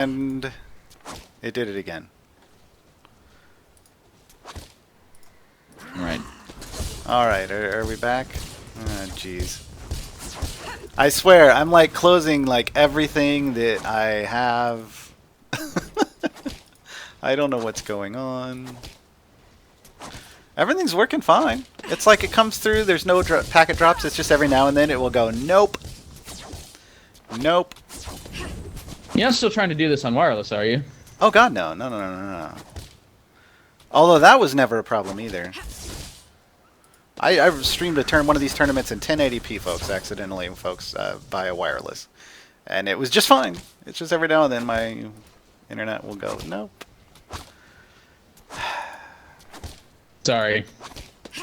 And it did it again. Right. Alright, are we back? Oh, jeez. I swear, I'm like closing like everything that I have. I don't know what's going on. Everything's working fine. It's like it comes through, there's no packet drops, it's just every now and then it will go, nope. Nope. You're not still trying to do this on wireless, are you? Oh god, no. No. Although that was never a problem either. I streamed one of these tournaments in 1080p, folks, accidentally, folks, via wireless. And it was just fine. It's just every now and then my internet will go, nope. Sorry.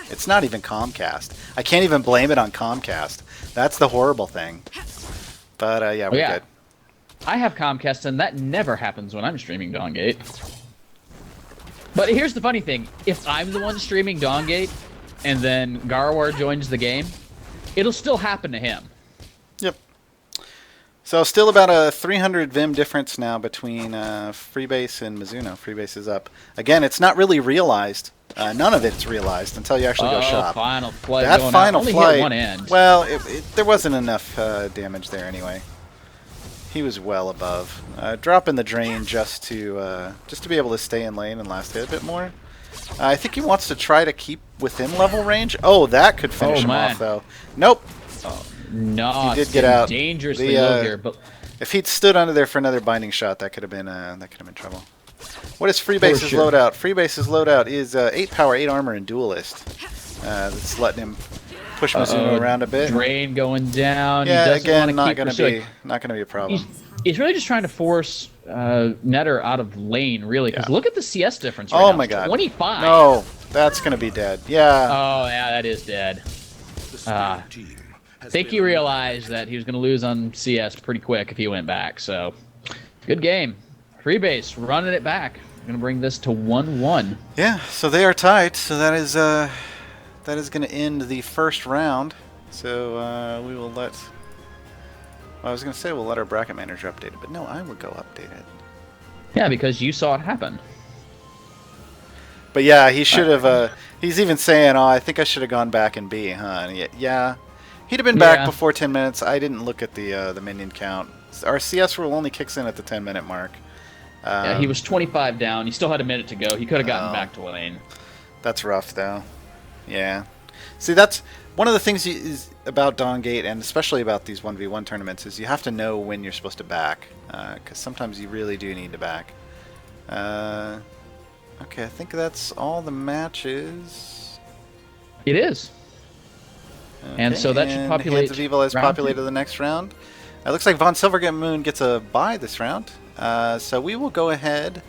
It's not even Comcast. I can't even blame it on Comcast. That's the horrible thing. But, yeah, we're good. I have Comcast, and that never happens when I'm streaming Dawngate. But here's the funny thing. If I'm the one streaming Dawngate, and then Gaarawarr joins the game, it'll still happen to him. Yep. So still about a 300 Vim difference now between Freebase and Mizuno. Freebase is up. Again, it's not really realized. None of it's realized until you actually go shop. Final flight that going final out. Only flight, hit one end. Well, there wasn't enough damage there anyway. He was well above. Drop in the drain just to be able to stay in lane and last hit a bit more. I think he wants to try to keep within level range. Oh, that could finish him off, though. Nope. No, he did get out. Dangerously low here, but if he'd stood under there for another binding shot, that could have been trouble. What is Freebase's loadout? Freebase's loadout is 8 power, 8 armor, and duelist. That's letting him push Mizuno around a bit. Drain going down. Yeah, he again, not going to be a problem. He's really just trying to force Netter out of lane, really. Because look at the CS difference right now. Oh my god. 25. No, that's going to be dead. Yeah. Oh, yeah, that is dead. I think he realized that he was going to lose on CS pretty quick if he went back. So, good game. Freebase running it back. Going to bring this to 1-1. Yeah, so they are tied. So that is going to end the first round. So we will let... Well, I was going to say we'll let our bracket manager update it, but no, I would go update it. Yeah, because you saw it happen. But yeah, he should have... he's even saying, oh, I think I should have gone back and B, huh? And yeah, he'd have been back before 10 minutes. I didn't look at the minion count. Our CS rule only kicks in at the 10-minute mark. Yeah, he was 25 down. He still had a minute to go. He could have gotten back to lane. That's rough, though. Yeah. See, that's one of the things about Dawngate, and especially about these 1v1 tournaments, is you have to know when you're supposed to back, because sometimes you really do need to back. Okay, I think that's all the matches. It is. Okay, and so that should populate. Hands of Evil has populated the next round. It looks like Von Silvermoon gets a bye this round. So we will go ahead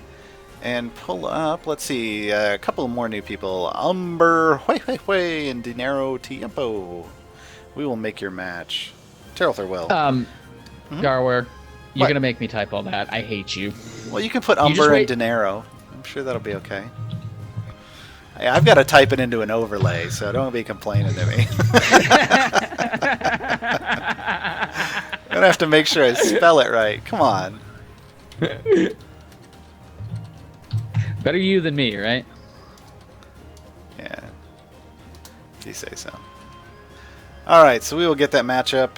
and pull up, let's see, a couple more new people. Umber, Hui, and Dinero Tiempo. We will make your match. Tarelther will. Gaarawarr, you're going to make me type all that. I hate you. Well, you can put Umber and Dinero. I'm sure that'll be okay. I've got to type it into an overlay, so don't be complaining to me. I'm going to have to make sure I spell it right. Come on. Better you than me, right? Yeah. If you say so. Alright, so we will get that matchup.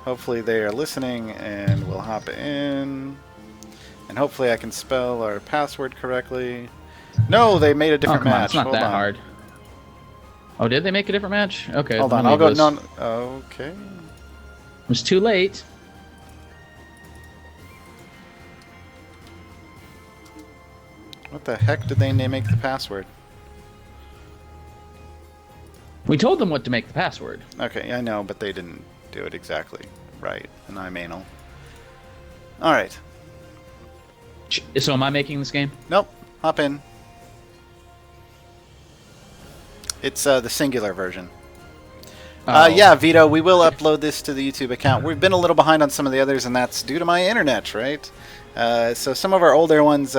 Hopefully they are listening, and we'll hop in. And hopefully I can spell our password correctly. No, they made a different match. It's not that hard. Oh, did they make a different match? Okay. Hold on, I'll go... No, okay. It was too late. What the heck did they make the password? We told them what to make the password. Okay, I know, but they didn't do it exactly right, and I'm anal. Alright. So am I making this game? Nope. Hop in. It's the singular version. Yeah, Vito, we will upload this to the YouTube account. We've been a little behind on some of the others, and that's due to my internet, right? So some of our older ones...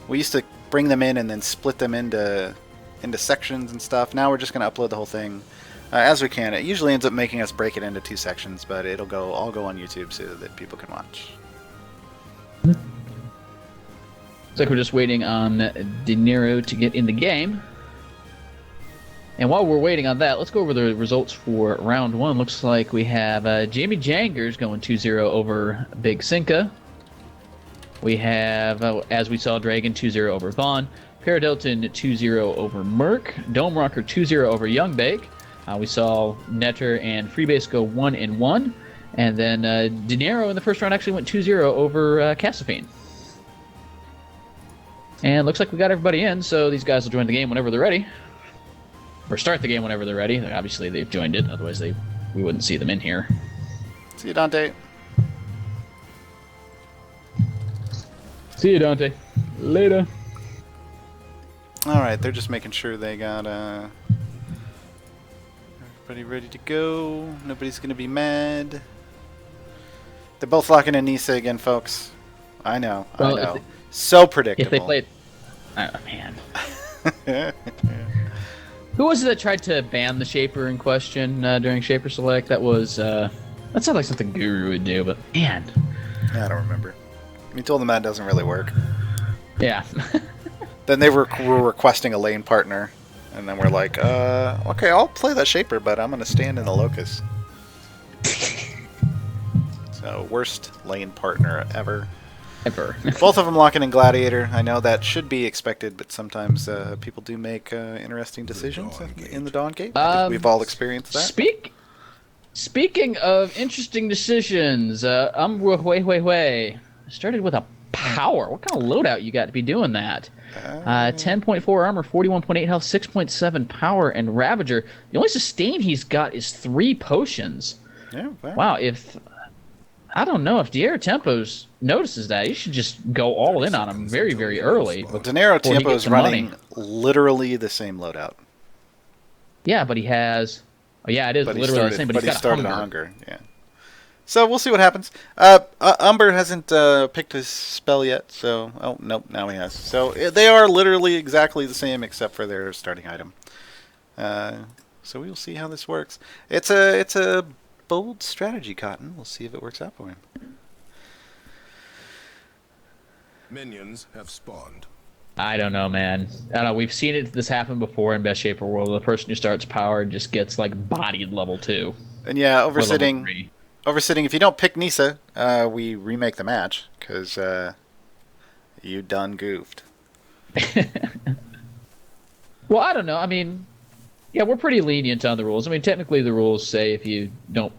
we used to bring them in and then split them into sections and stuff. Now we're just going to upload the whole thing as we can. It usually ends up making us break it into 2 sections, but it'll all go on YouTube so that people can watch. Looks like we're just waiting on De Niro to get in the game. And while we're waiting on that, let's go over the results for round one. Looks like we have Jamie Jangers going 2-0 over Big Cinca. We have, as we saw, Dragon 2-0 over Vaughn. Paradilton 2-0 over Merc. Dome Rocker 2-0 over Youngbake. We saw Netter and Freebase go 1-1. And then De Niro in the first round actually went 2-0 over Cassafine. And looks like we got everybody in, so these guys will join the game whenever they're ready. Or start the game whenever they're ready. Obviously, they've joined it. Otherwise, we wouldn't see them in here. See you, Dante. See you, Dante. Later. All right, they're just making sure they got everybody ready to go. Nobody's going to be mad. They're both locking in Nissa again, folks. I know. Well, I know. So predictable. If they played... Oh, man. Who was it that tried to ban the Shaper in question during Shaper Select? That was, that sounded like something Guru would do, but man. I don't remember. We told them that doesn't really work. Yeah. Then they were requesting a lane partner, and then we're like, okay, I'll play that Shaper, but I'm going to stand in the Locust. So, worst lane partner ever. Both of them locking in Gladiator. I know that should be expected, but sometimes people do make interesting decisions in the Dawn Gate. I think we've all experienced that. Speaking of interesting decisions, Way started with a power. What kind of loadout you got to be doing that? 10.4 armor, 41.8 health, 6.7 power, and Ravager. The only sustain he's got is 3 potions. Yeah, wow, I don't know if Diero Tempos notices that. You should just go all in on him very, very early. Well, Dinero Tempo is running literally the same loadout. Yeah, but he has... Oh, yeah, it is literally the same, but he's got started hunger. Yeah. So we'll see what happens. Umber hasn't picked his spell yet, so... Oh, nope, now he has. So they are literally exactly the same except for their starting item. So we'll see how this works. It's a bold strategy, Cotton. We'll see if it works out for him. Minions have spawned. I don't know, man. I don't know. We've seen this happen before in Best Shaper World. The person who starts power just gets like bodied level 2. And yeah, oversitting. If you don't pick Nissa, we remake the match because you done goofed. Well, I don't know. I mean, yeah, we're pretty lenient on the rules. I mean, technically, the rules say if you don't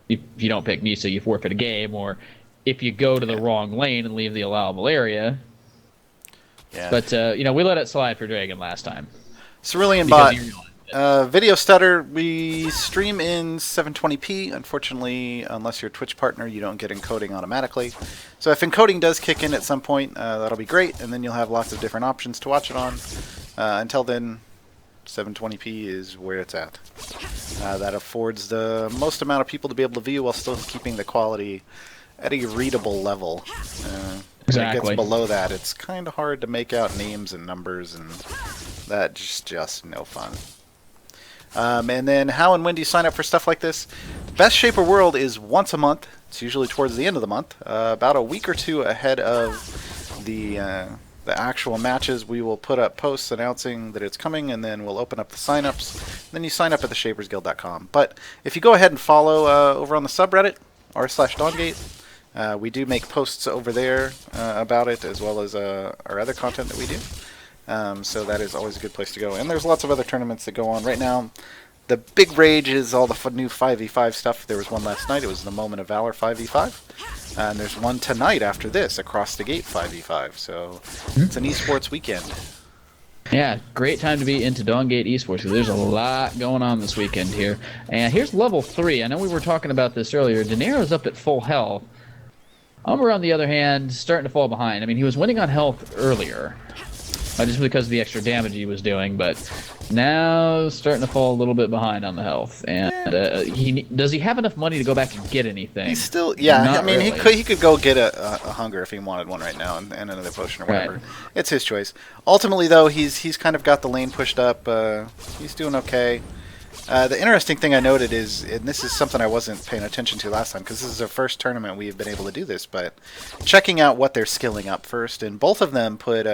pick Nissa, you forfeit a game, or if you go to the wrong lane and leave the allowable area. Yeah. But we let it slide for Dragon last time. Cerulean Bot. Video stutter. We stream in 720p. Unfortunately, unless you're a Twitch partner, you don't get encoding automatically. So if encoding does kick in at some point, that'll be great, and then you'll have lots of different options to watch it on. Until then, 720p is where it's at. That affords the most amount of people to be able to view while still keeping the quality at a readable level. If it gets below that, it's kind of hard to make out names and numbers, and that's just no fun. And then how and when do you sign up for stuff like this? Best Shaper World is once a month. It's usually towards the end of the month. About a week or two ahead of the actual matches, we will put up posts announcing that it's coming, and then we'll open up the signups. Then you sign up at theshapersguild.com. But if you go ahead and follow over on the subreddit, r/Dawngate, we do make posts over there about it, as well as our other content that we do. So that is always a good place to go. And there's lots of other tournaments that go on. Right now, the big rage is all the new 5v5 stuff. There was one last night. It was the Moment of Valor 5v5. And there's one tonight after this, Across the Gate 5v5. So it's an esports weekend. Yeah, great time to be into Dawngate Esports because there's a lot going on this weekend here. And here's level 3. I know we were talking about this earlier. Dinero's up at full health. Umber, on the other hand, starting to fall behind. I mean, he was winning on health earlier, just because of the extra damage he was doing, but now starting to fall a little bit behind on the health. And does he have enough money to go back and get anything? He's still, yeah. Not I mean, really. he could go get a hunger if he wanted one right now, and another potion or whatever. Right. It's his choice. Ultimately, though, he's kind of got the lane pushed up. He's doing okay. The interesting thing I noted is, and this is something I wasn't paying attention to last time, because this is our first tournament we've been able to do this, but checking out what they're skilling up first, and both of them put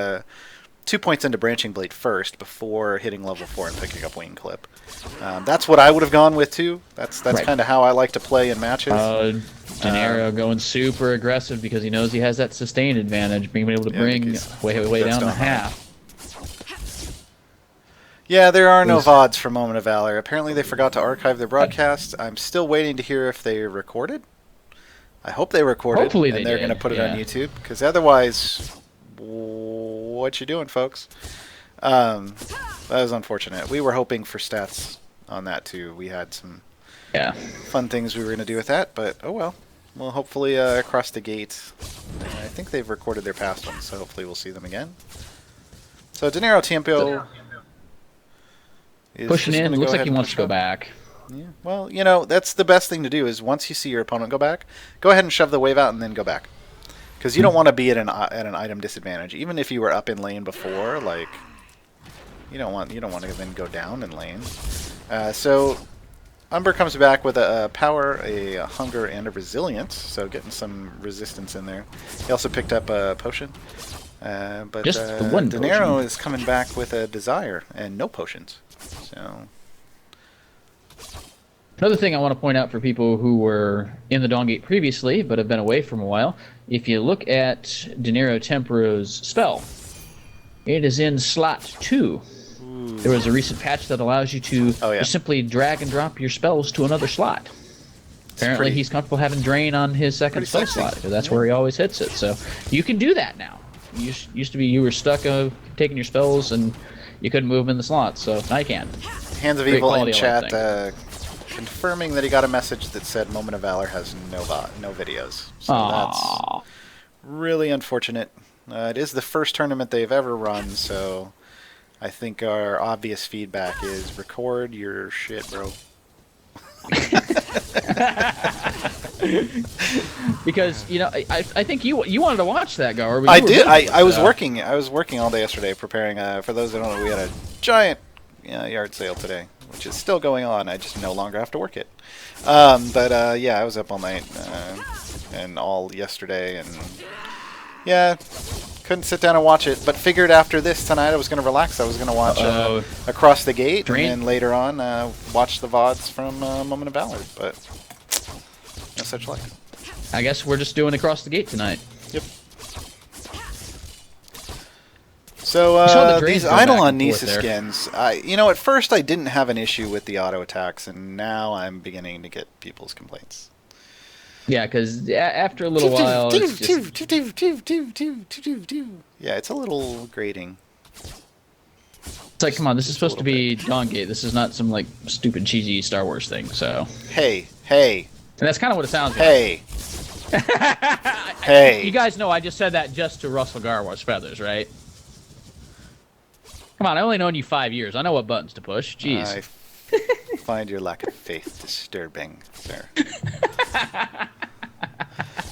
2 points into Branching Blade first before hitting level 4 and picking up Wing Clip. That's what I would have gone with too. That's Right. kind of how I like to play in matches. Dinero going super aggressive because he knows he has that sustained advantage, being able to bring way down to half. Yeah, there are no VODs for Moment of Valor. Apparently they forgot to archive their broadcast. I'm still waiting to hear if they recorded. I hope they recorded. Hopefully and they they're did, going to put it yeah. on YouTube, because otherwise, what you doing, folks? That was unfortunate. We were hoping for stats on that too. We had some fun things we were going to do with that, but oh well. Well, hopefully across the gate. I think they've recorded their past ones, so hopefully we'll see them again. So Dinero Tiempo is Pushing just in, gonna looks go like he ahead and wants to push go up. back. Yeah. Well, you know, that's the best thing to do is once you see your opponent go back, go ahead and shove the wave out and then go back. Because you don't want to be at an item disadvantage. Even if you were up in lane before, like you don't want to then go down in lane. So Umber comes back with a power, a hunger, and a resilience. So getting some resistance in there. He also picked up a potion. But Just the one Dinero potion. is coming back with a desire and no potions. So Another thing I want to point out for people who were in the Dawn Gate previously but have been away from a while, if you look at Dinero Tempero's spell, it is in slot 2. Ooh. There was a recent patch that allows you to just simply drag and drop your spells to another slot. Apparently he's comfortable having Drain on his second spell slot, because that's where he always hits it. So you can do that now. Used to be you were stuck taking your spells and you couldn't move them in the slot, so now you can. Hands of Evil in chat confirming that he got a message that said Moment of Valor has no videos. So that's really unfortunate. It is the first tournament they've ever run, so I think our obvious feedback is record your shit, bro. Because I think you wanted to watch that, Gaarawarr. I did. I was working. I was working all day yesterday preparing. For those that don't know, we had a giant yard sale today, which is still going on. I just no longer have to work it. But yeah, I was up all night and all yesterday, and yeah, couldn't sit down and watch it. But figured after this tonight, I was going to relax. I was going to watch Across the Gate, and then later on watch the VODs from Moment of Valor. But no such luck. I guess we're just doing Across the Gate tonight. Yep. So these Eidolon Nissa skins, at first I didn't have an issue with the auto attacks, and now I'm beginning to get people's complaints. Yeah, because after a little while, it's just... Yeah, it's a little grating. It's like, come on, this is supposed to be Dawn Gate. This is not some like stupid cheesy Star Wars thing. So hey, and that's kind of what it sounds like. Hey. You guys know I just said that just to rustle Gaarawarr's feathers, right? Come on, I only known you 5 years. I know what buttons to push. Jeez. I find your lack of faith disturbing, sir.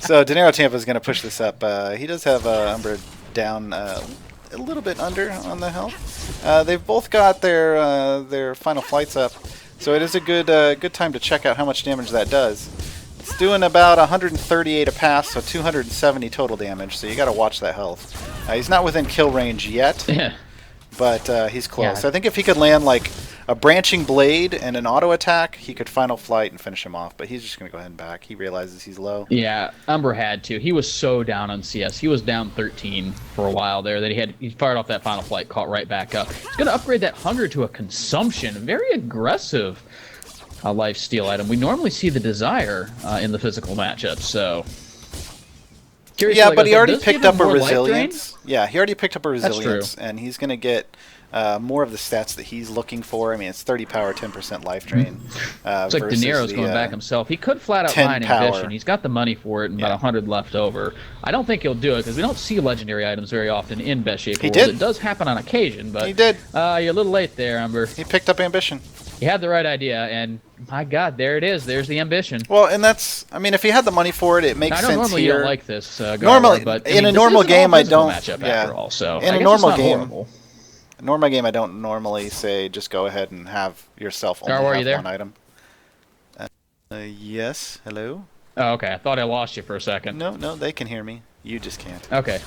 So Dinero Tampa is going to push this up. He does have Umbra down a little bit under on the health. They've both got their final flights up, so it is a good time to check out how much damage that does. It's doing about 138 a pass, so 270 total damage. So you got to watch that health. He's not within kill range yet. Yeah. But he's close. Yeah. I think if he could land like a branching blade and an auto attack, he could final flight and finish him off. But he's just going to go ahead and back. He realizes he's low. Yeah, Umber had to. He was so down on CS. He was down 13 for a while there that he fired off that final flight, caught right back up. He's going to upgrade that hunger to a consumption. Very aggressive lifesteal item. We normally see the desire in the physical matchup, so... Yeah, but he already picked up a resilience. Yeah, he already picked up a resilience, and he's going to get more of the stats that he's looking for. I mean, it's 30 power, 10% life drain. It's like Dinero's going back himself. He could flat out line Ambition. He's got the money for it and about 100 left over. I don't think he'll do it because we don't see legendary items very often in Best Shape World. It does happen on occasion, but he did. You're a little late there, Umber. He picked up Ambition. He had the right idea, and my God, there it is. There's the Ambition. Well, and that's, I mean, if he had the money for it, it makes sense here. Normally you don't like this, normally, but in a normal game, I don't. After all, so in a normal game, Normal game, I don't normally say just go ahead and have yourself only Gaarawarr, you have there? one item. Yes. Hello. Oh, okay. I thought I lost you for a second. No, no, they can hear me. You just can't. Okay.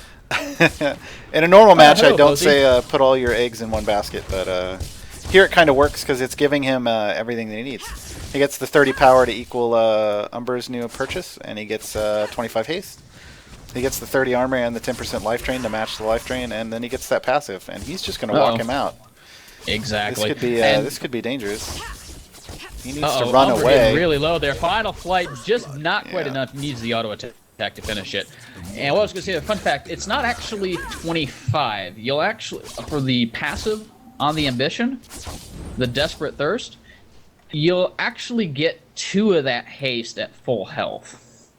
In a normal match, hello, I don't Posey. say put all your eggs in one basket, but here it kind of works because it's giving him everything that he needs. He gets the 30 power to equal Umber's new purchase, and he gets 25 haste. He gets the 30 armor and the 10% life drain to match the life drain, and then he gets that passive, and he's just going to walk him out. Exactly. This could be dangerous. He needs to Uh-oh, run Umber away. getting really low there. Final flight, just not quite Yeah. enough. Needs the auto attack to finish it. And what I was going to say, a fun fact, it's not actually 25. You'll actually, for the passive on the ambition, the Desperate Thirst, you'll actually get 2 of that haste at full health.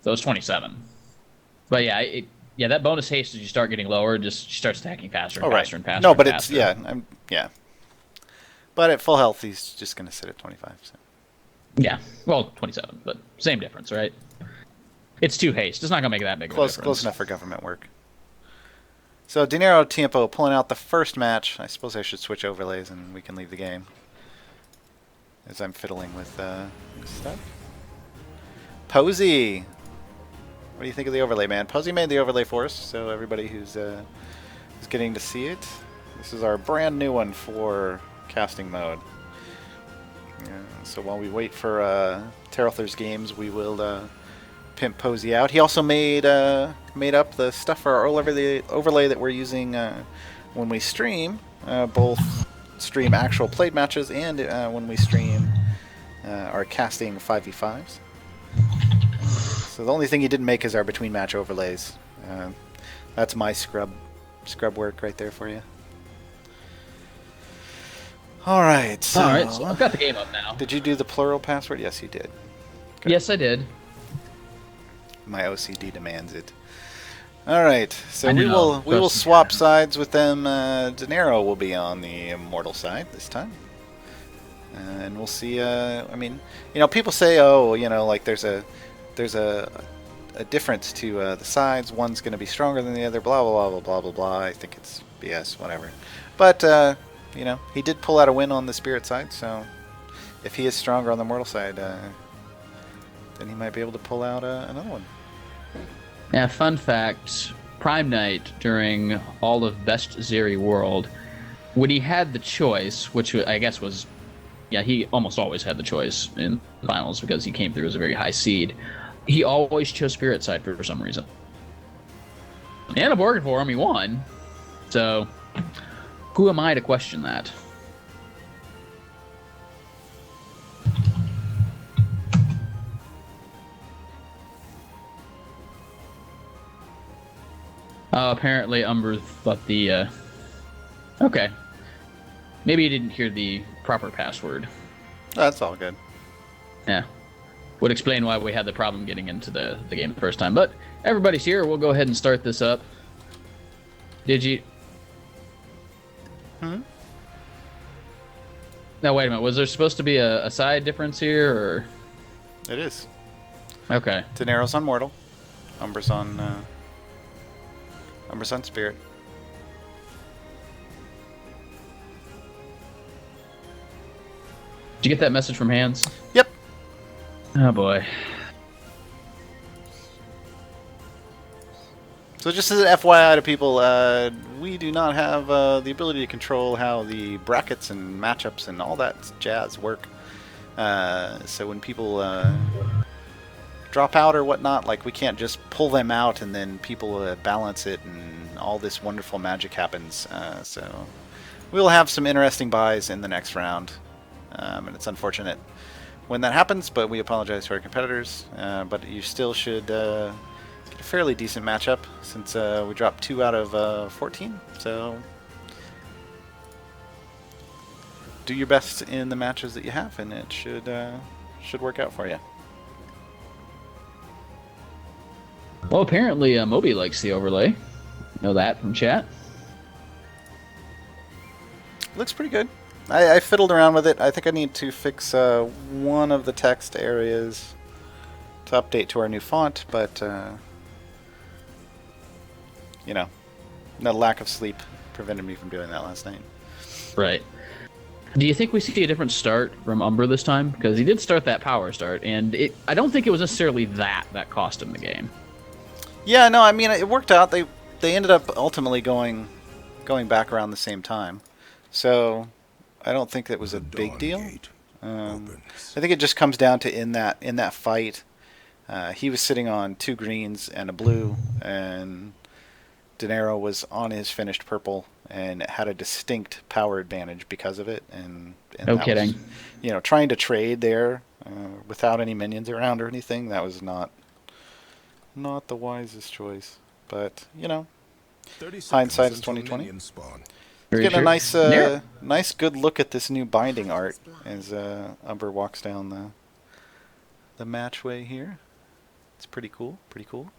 So it's 27. But yeah, that bonus haste as you start getting lower, just starts attacking faster and faster and faster. No, but and it's faster. yeah. But at full health, he's just going to sit at 25. So. Yeah, well, 27, but same difference, right? It's 2 haste. It's not going to make that big of a difference. Close enough for government work. So Dinero Tiempo pulling out the first match. I suppose I should switch overlays and we can leave the game. As I'm fiddling with stuff. Posey! What do you think of the overlay, man? Posey made the overlay for us, so everybody who's getting to see it. This is our brand new one for casting mode. So while we wait for Tarelther's games, we will pimp Posey out. He also made up the stuff for our overlay that we're using when we stream, both stream actual played matches and when we stream our casting 5v5s. So the only thing he didn't make is our between match overlays. That's my scrub work right there for you. All right. So I've got the game up now. Did you do the plural password? Yes, you did. Good. Yes, I did. My OCD demands it. All right. So I we know. will swap sides with them. Dinero will be on the immortal side this time. And we'll see. I mean, people say, oh, like there's a difference to the sides. One's going to be stronger than the other. Blah blah blah blah blah blah. I think it's BS. Whatever. But he did pull out a win on the spirit side. So if he is stronger on the mortal side, then he might be able to pull out another one. Yeah, fun fact, Prime Night during all of Best Zeri World, when he had the choice, which I guess was, he almost always had the choice in the finals because he came through as a very high seed, he always chose Spirit side for some reason. And a bargain for him, he won. So, who am I to question that? Apparently Umber thought the, okay. Maybe he didn't hear the proper password. That's all good. Yeah. Would explain why we had the problem getting into the game the first time. But everybody's here. We'll go ahead and start this up. Did you... Now, wait a minute. Was there supposed to be a side difference here, or...? It is. Okay. Dinero's on mortal. Umber's on spirit. Did you get that message from Hans? Yep. Oh, boy. So just as an FYI to people, we do not have the ability to control how the brackets and matchups and all that jazz work. So when people drop out or whatnot, like we can't just pull them out and then people balance it and all this wonderful magic happens. So we'll have some interesting buys in the next round. And it's unfortunate when that happens, but we apologize to our competitors. But you still should get a fairly decent matchup since we dropped 2 out of 14. So do your best in the matches that you have, and it should work out for you. Well, apparently Moby likes the overlay. Know that from chat. Looks pretty good. I fiddled around with it. I think I need to fix one of the text areas to update to our new font, but no lack of sleep prevented me from doing that last night. Right. Do you think we see a different start from Umber this time? Because he did start that power start, and I don't think it was necessarily that cost him the game. Yeah, no, I mean, it worked out. They ended up ultimately going back around the same time. So I don't think that was a big deal. I think it just comes down to in that fight, he was sitting on 2 greens and a blue, and Dinero was on his finished purple and had a distinct power advantage because of it. And no kidding. Was, trying to trade there without any minions around or anything, that was not the wisest choice. But hindsight is 2020. Getting a nice good look at this new binding art as Umber walks down the matchway here. It's pretty cool.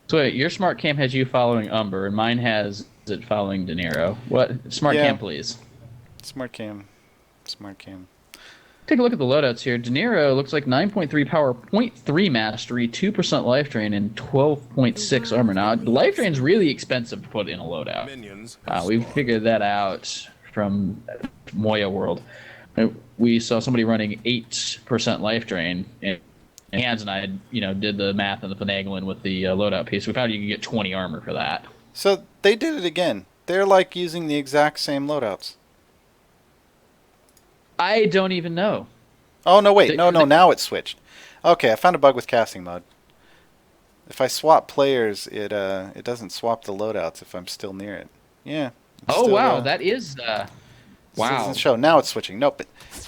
So wait, your smart cam has you following Umber, and mine has it following Dinero. What? Smart cam, please. Smart cam. Take a look at the loadouts here. Dinero looks like 9.3 power, 0.3 mastery, 2% life drain, and 12.6 armor. Now, life drain's really expensive to put in a loadout. We figured that out from Moya World. We saw somebody running 8% life drain, and Hans and I, did the math and the finagling with the loadout piece. We found you could get 20 armor for that. So they did it again. They're like using the exact same loadouts. I don't even know. Oh, no, wait. No, now it's switched. Okay, I found a bug with casting mode. If I swap players, it doesn't swap the loadouts if I'm still near it. Yeah. Oh, wow. That is... wow. Doesn't show. Now it's switching. Nope.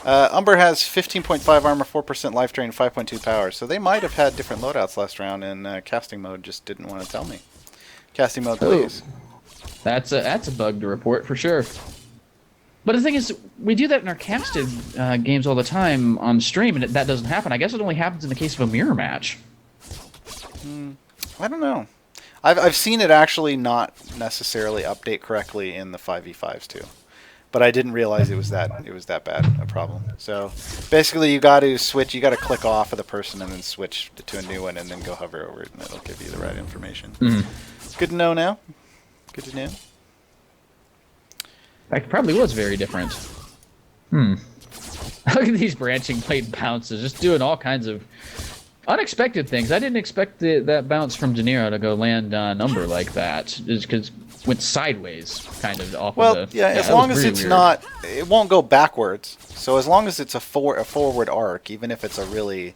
Umber has 15.5 armor, 4% life drain, 5.2 power. So they might have had different loadouts last round, and casting mode just didn't want to tell me. Casting mode, please. That's a bug to report for sure. But the thing is, we do that in our casted games all the time on stream, and that doesn't happen. I guess it only happens in the case of a mirror match. I don't know. I've seen it actually not necessarily update correctly in the 5v5s too. But I didn't realize it was that bad a problem. So basically, you got to switch. You got to click off of the person and then switch to a new one, and then go hover over it, and it'll give you the right information. Good to know now. Good to know. That probably was very different. Look at these branching blade bounces, just doing all kinds of unexpected things. I didn't expect that bounce from Dinero to go land on Umber like that, just because it went sideways, kind of off of the... Yeah, as long as it's not... It won't go backwards. So as long as it's a forward arc, even if it's a really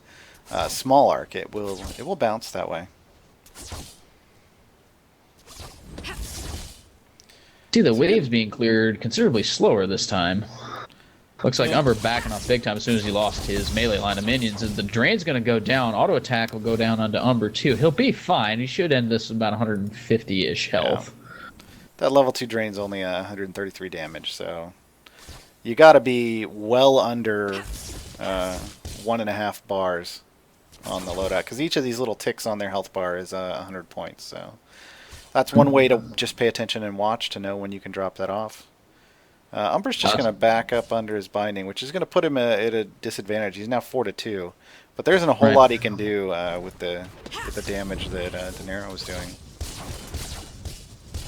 small arc, it will bounce that way. See, the waves being cleared considerably slower this time. Looks like Umber backing off big time as soon as he lost his melee line of minions. And the drain's going to go down. Auto attack will go down onto Umber too. He'll be fine. He should end this with about 150-ish health. Yeah. That level 2 drain's only 133 damage, so you got to be well under 1.5 bars on the loadout, because each of these little ticks on their health bar is 100 points. So that's one way to just pay attention and watch to know when you can drop that off. Umber's just going to back up under his binding, which is going to put him at a disadvantage. He's now 4-2, but there isn't a whole lot he can do with the damage that Dinero was doing.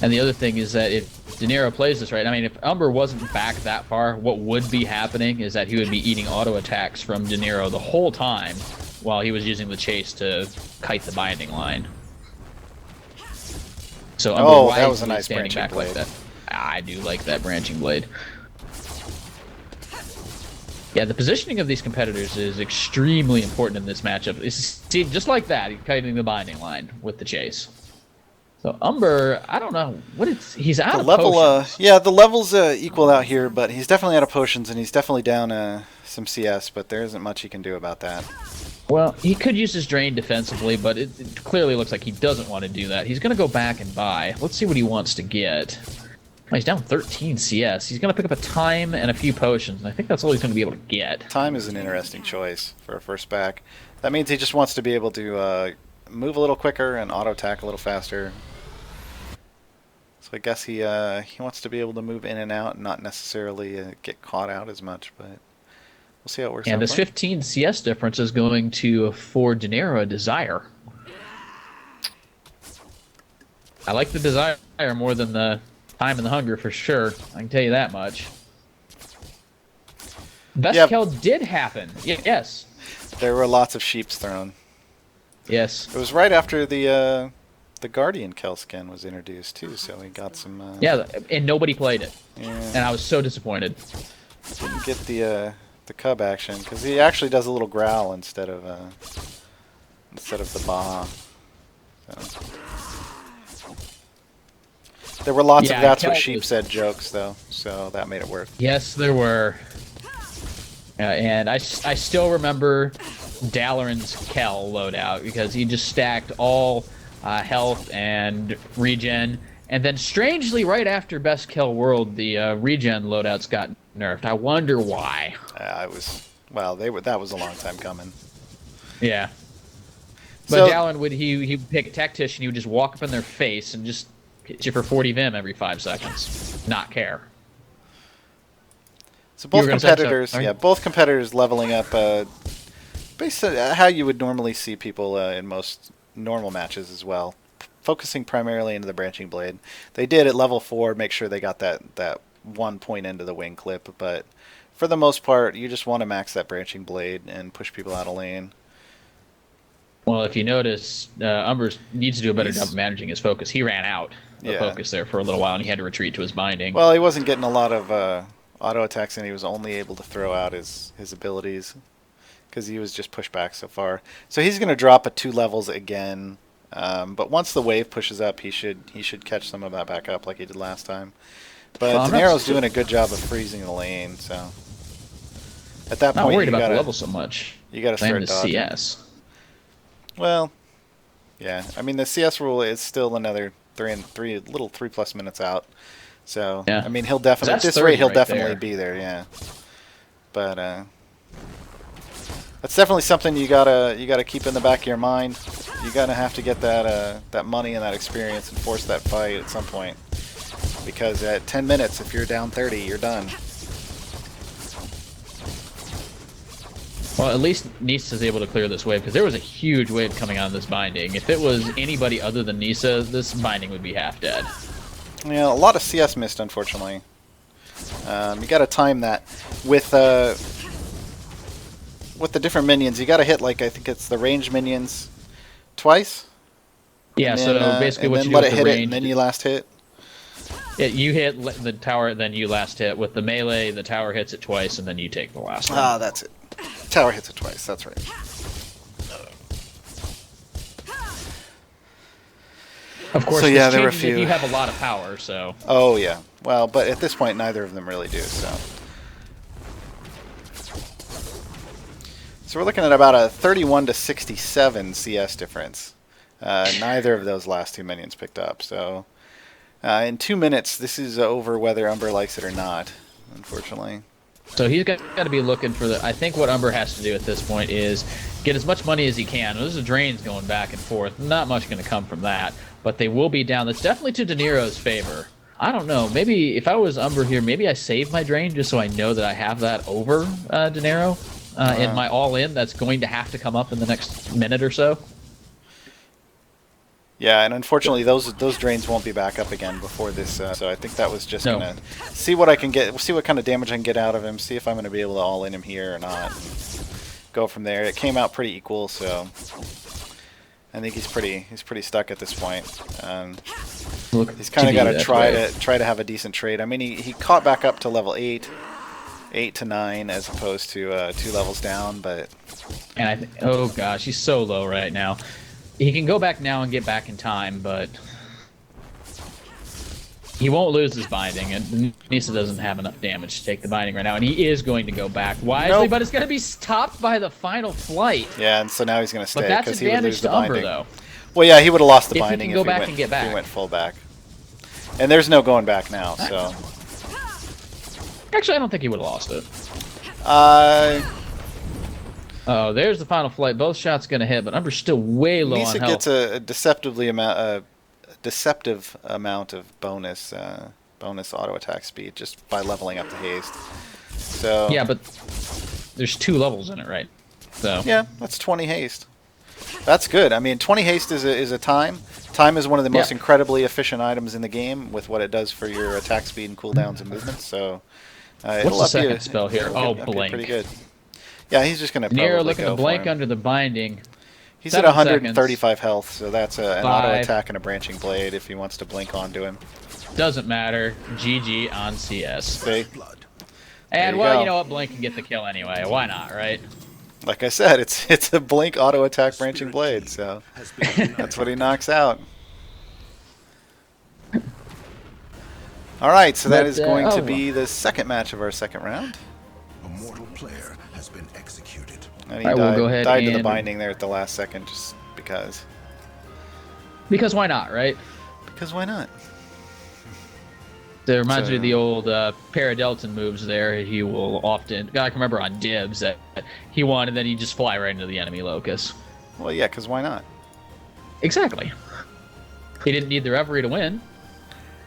And the other thing is that if Dinero plays this right, I mean, if Umber wasn't back that far, what would be happening is that he would be eating auto attacks from Dinero the whole time while he was using the chase to kite the binding line. So Umber that was a nice branching blade. Like that. I do like that branching blade. Yeah, the positioning of these competitors is extremely important in this matchup. See, just like that, he's kiting the binding line with the chase. So Umber, I don't know he's out of potions. Yeah, the levels equal out here, but he's definitely out of potions, and he's definitely down some CS, but there isn't much he can do about that. Well, he could use his drain defensively, but it clearly looks like he doesn't want to do that. He's going to go back and buy. Let's see what he wants to get. Oh, he's down 13 CS. He's going to pick up a time and a few potions, and I think that's all he's going to be able to get. Time is an interesting choice for a first back. That means he just wants to be able to move a little quicker and auto-attack a little faster. So I guess he wants to be able to move in and out and not necessarily get caught out as much, but we'll see how it works out. And this 15 CS difference is going to afford Dinero a desire. I like the desire more than the Time and the hunger for sure. I can tell you that much. Best Yep. kill did happen. Yes. There were lots of sheeps thrown. Yes. It was right after the Guardian Kel skin was introduced too, so we got some. Yeah, and nobody played it, Yeah. and I was so disappointed. Didn't get the cub action because he actually does a little growl instead of the bah. So. There were lots Yeah, of that's what Kel sheep was- said jokes though, so that made it work. Yes, there were. And I still remember Dalaran's Kel loadout because he just stacked all health and regen. And then strangely, right after Best Kel World, the regen loadouts got nerfed. I wonder why. That was a long time coming. Yeah. But So- Dalaran he'd pick a tactician, he would just walk up in their face and just hit you for 40 Vim every 5 seconds. Not care. So You were both gonna say competitors, something, right? both competitors leveling up basically how you would normally see people in most normal matches as well, focusing primarily into the branching blade. They did at level 4 make sure they got that 1 point into the wing clip, but for the most part, you just want to max that branching blade and push people out of lane. Well, if you notice, Umber needs to do a better He's- job of managing his focus. He ran out of Yeah. focus there for a little while, and he had to retreat to his binding. Well, he wasn't getting a lot of auto attacks, and he was only able to throw out his abilities because he was just pushed back so far. So he's going to drop at 2 levels again. But once the wave pushes up, he should catch some of that back up like he did last time. But Well, I'm not Danero's so- doing a good job of freezing the lane. So at that Not point, worried you about gotta the level so much. you gotta Blame start the dodging. CS. Well, yeah. I mean, the CS rule is still another 3+ minutes out. So Yeah. I mean, he'll definitely at That's this rate 30 he'll right definitely there. be there. Yeah. But that's definitely something you gotta keep in the back of your mind. You gotta have to get that money and that experience and force that fight at some point. Because at 10 minutes, if you're down 30, you're done. Well, at least Nissa is able to clear this wave, because there was a huge wave coming out of this binding. If it was anybody other than Nissa, this binding would be half dead. Yeah, a lot of CS missed, unfortunately. You got to time that with the different minions. You got to hit, like, I think it's the range minions twice. Yeah, And so then, basically and what then you do let with it the hit it, range, and then you last hit. yeah, you hit the tower, then you last hit. With the melee, the tower hits it twice, and then you take the last one. Ah, that's it. Tower hits it twice. That's right. Of course, So, yeah, this there were a changes if few. you have a lot of power, so... Oh yeah. Well, but at this point, neither of them really do. So we're looking at about a 31 to 67 CS difference. Neither of those last 2 minions picked up. So in 2 minutes, this is over whether Umber likes it or not. Unfortunately. So he's got to be looking for the... I think what Umber has to do at this point is get as much money as he can. There's a drains going back and forth. Not much going to come from that. But they will be down. That's definitely to Danero's favor. I don't know. Maybe if I was Umber here, maybe I save my drain just so I know that I have that over Danero. In my all-in, that's going to have to come up in the next minute or so. Yeah, and unfortunately, those drains won't be back up again before this. So I think that was just No. gonna see what I can get, see what kind of damage I can get out of him, see if I'm gonna be able to all in him here or not, and go from there. It came out pretty equal, so I think he's pretty stuck at this point. He's kind of got to try to have a decent trade. I mean, he caught back up to level 8 to 9 as opposed to 2 levels down, but And I think, oh gosh, he's so low right now. He can go back now and get back in time, but he won't lose his binding, and Nissa doesn't have enough damage to take the binding right now, and he is going to go back wisely, Nope. but it's going to be stopped by the final flight. yeah, and so now he's gonna stay But that's because he would advantage lose the to Umber, binding. though. Well, yeah, he would have lost the If he binding can go if back went, and get if back. he went full back. And there's no going back now, so. Actually, I don't think he would have lost it. Oh, there's the final flight. Both shots going to hit, but Umber's still way low Nissa on health. gets a deceptive amount of bonus auto attack speed just by leveling up the haste. So Yeah, but there's 2 levels in it, right? So yeah, that's 20 haste. That's good. I mean, 20 haste is a time. Time is one of the most incredibly efficient items in the game with what it does for your attack speed and cooldowns and movements. So what's the second spell here? Oh, blink. Pretty good. Yeah, he's just going to Nero probably looking go to for blink him. under the binding. He's at 135 health, so that's an auto 5. attack and a branching blade if he wants to blink onto him. Doesn't matter. GG on CS. See? And, you well, go. you know what? Blink can get the kill anyway. Why not, right? Like I said, it's a blink auto attack branching blade, so that's what he knocks out. All right, so that is going to be the second match of our second round. A mortal player has been executed. And he All right, we'll go ahead died to the and- binding there at the last second, just because. Because why not, right? Because why not? It reminds me of the old Tarelther moves there. He will often... I can remember on Dibs that he won, and then he'd just fly right into the enemy locus. Well, yeah, because why not? Exactly. He didn't need the referee to win.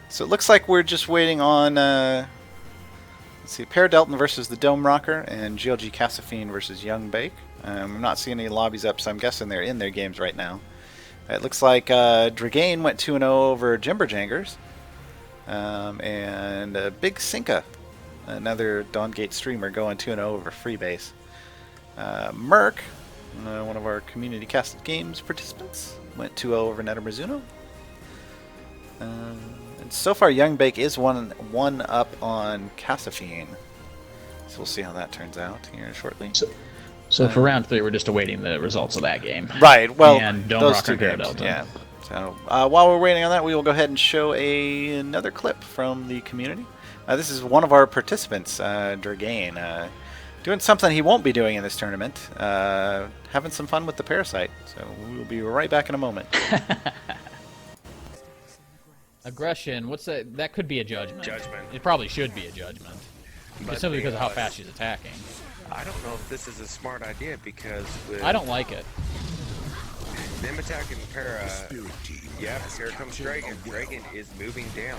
So it looks like we're just waiting on, let's see, Tarelther versus the Dome Rocker and GLG Cassifine versus Young Bake. I'm not seeing any lobbies up, so I'm guessing they're in their games right now. It looks like Dragain went 2-0 over Jimberjangers. And Big Sinka, another Dawngate streamer, going 2-0 over Freebase. Merc, one of our community casted games participants, went 2-0 over Netamizuno. And so far, Young Bake is one up on Cassifine. So we'll see how that turns out here shortly. So for round 3, we're just awaiting the results of that game. Right, well, And Dome those Rocker two games, Tarelther. yeah. So while we're waiting on that, we will go ahead and show another clip from the community. This is one of our participants, Dragain, doing something he won't be doing in this tournament, having some fun with the Parasite. So we will be right back in a moment. Aggression, what's that? That could be a judgment. Judgment. It probably should be a judgment. But Simply the, because of how fast she's attacking. I don't know if this is a smart idea because with I don't like it. them attacking Para, Spirit team. yep, here comes Dragon. Dragon is moving down.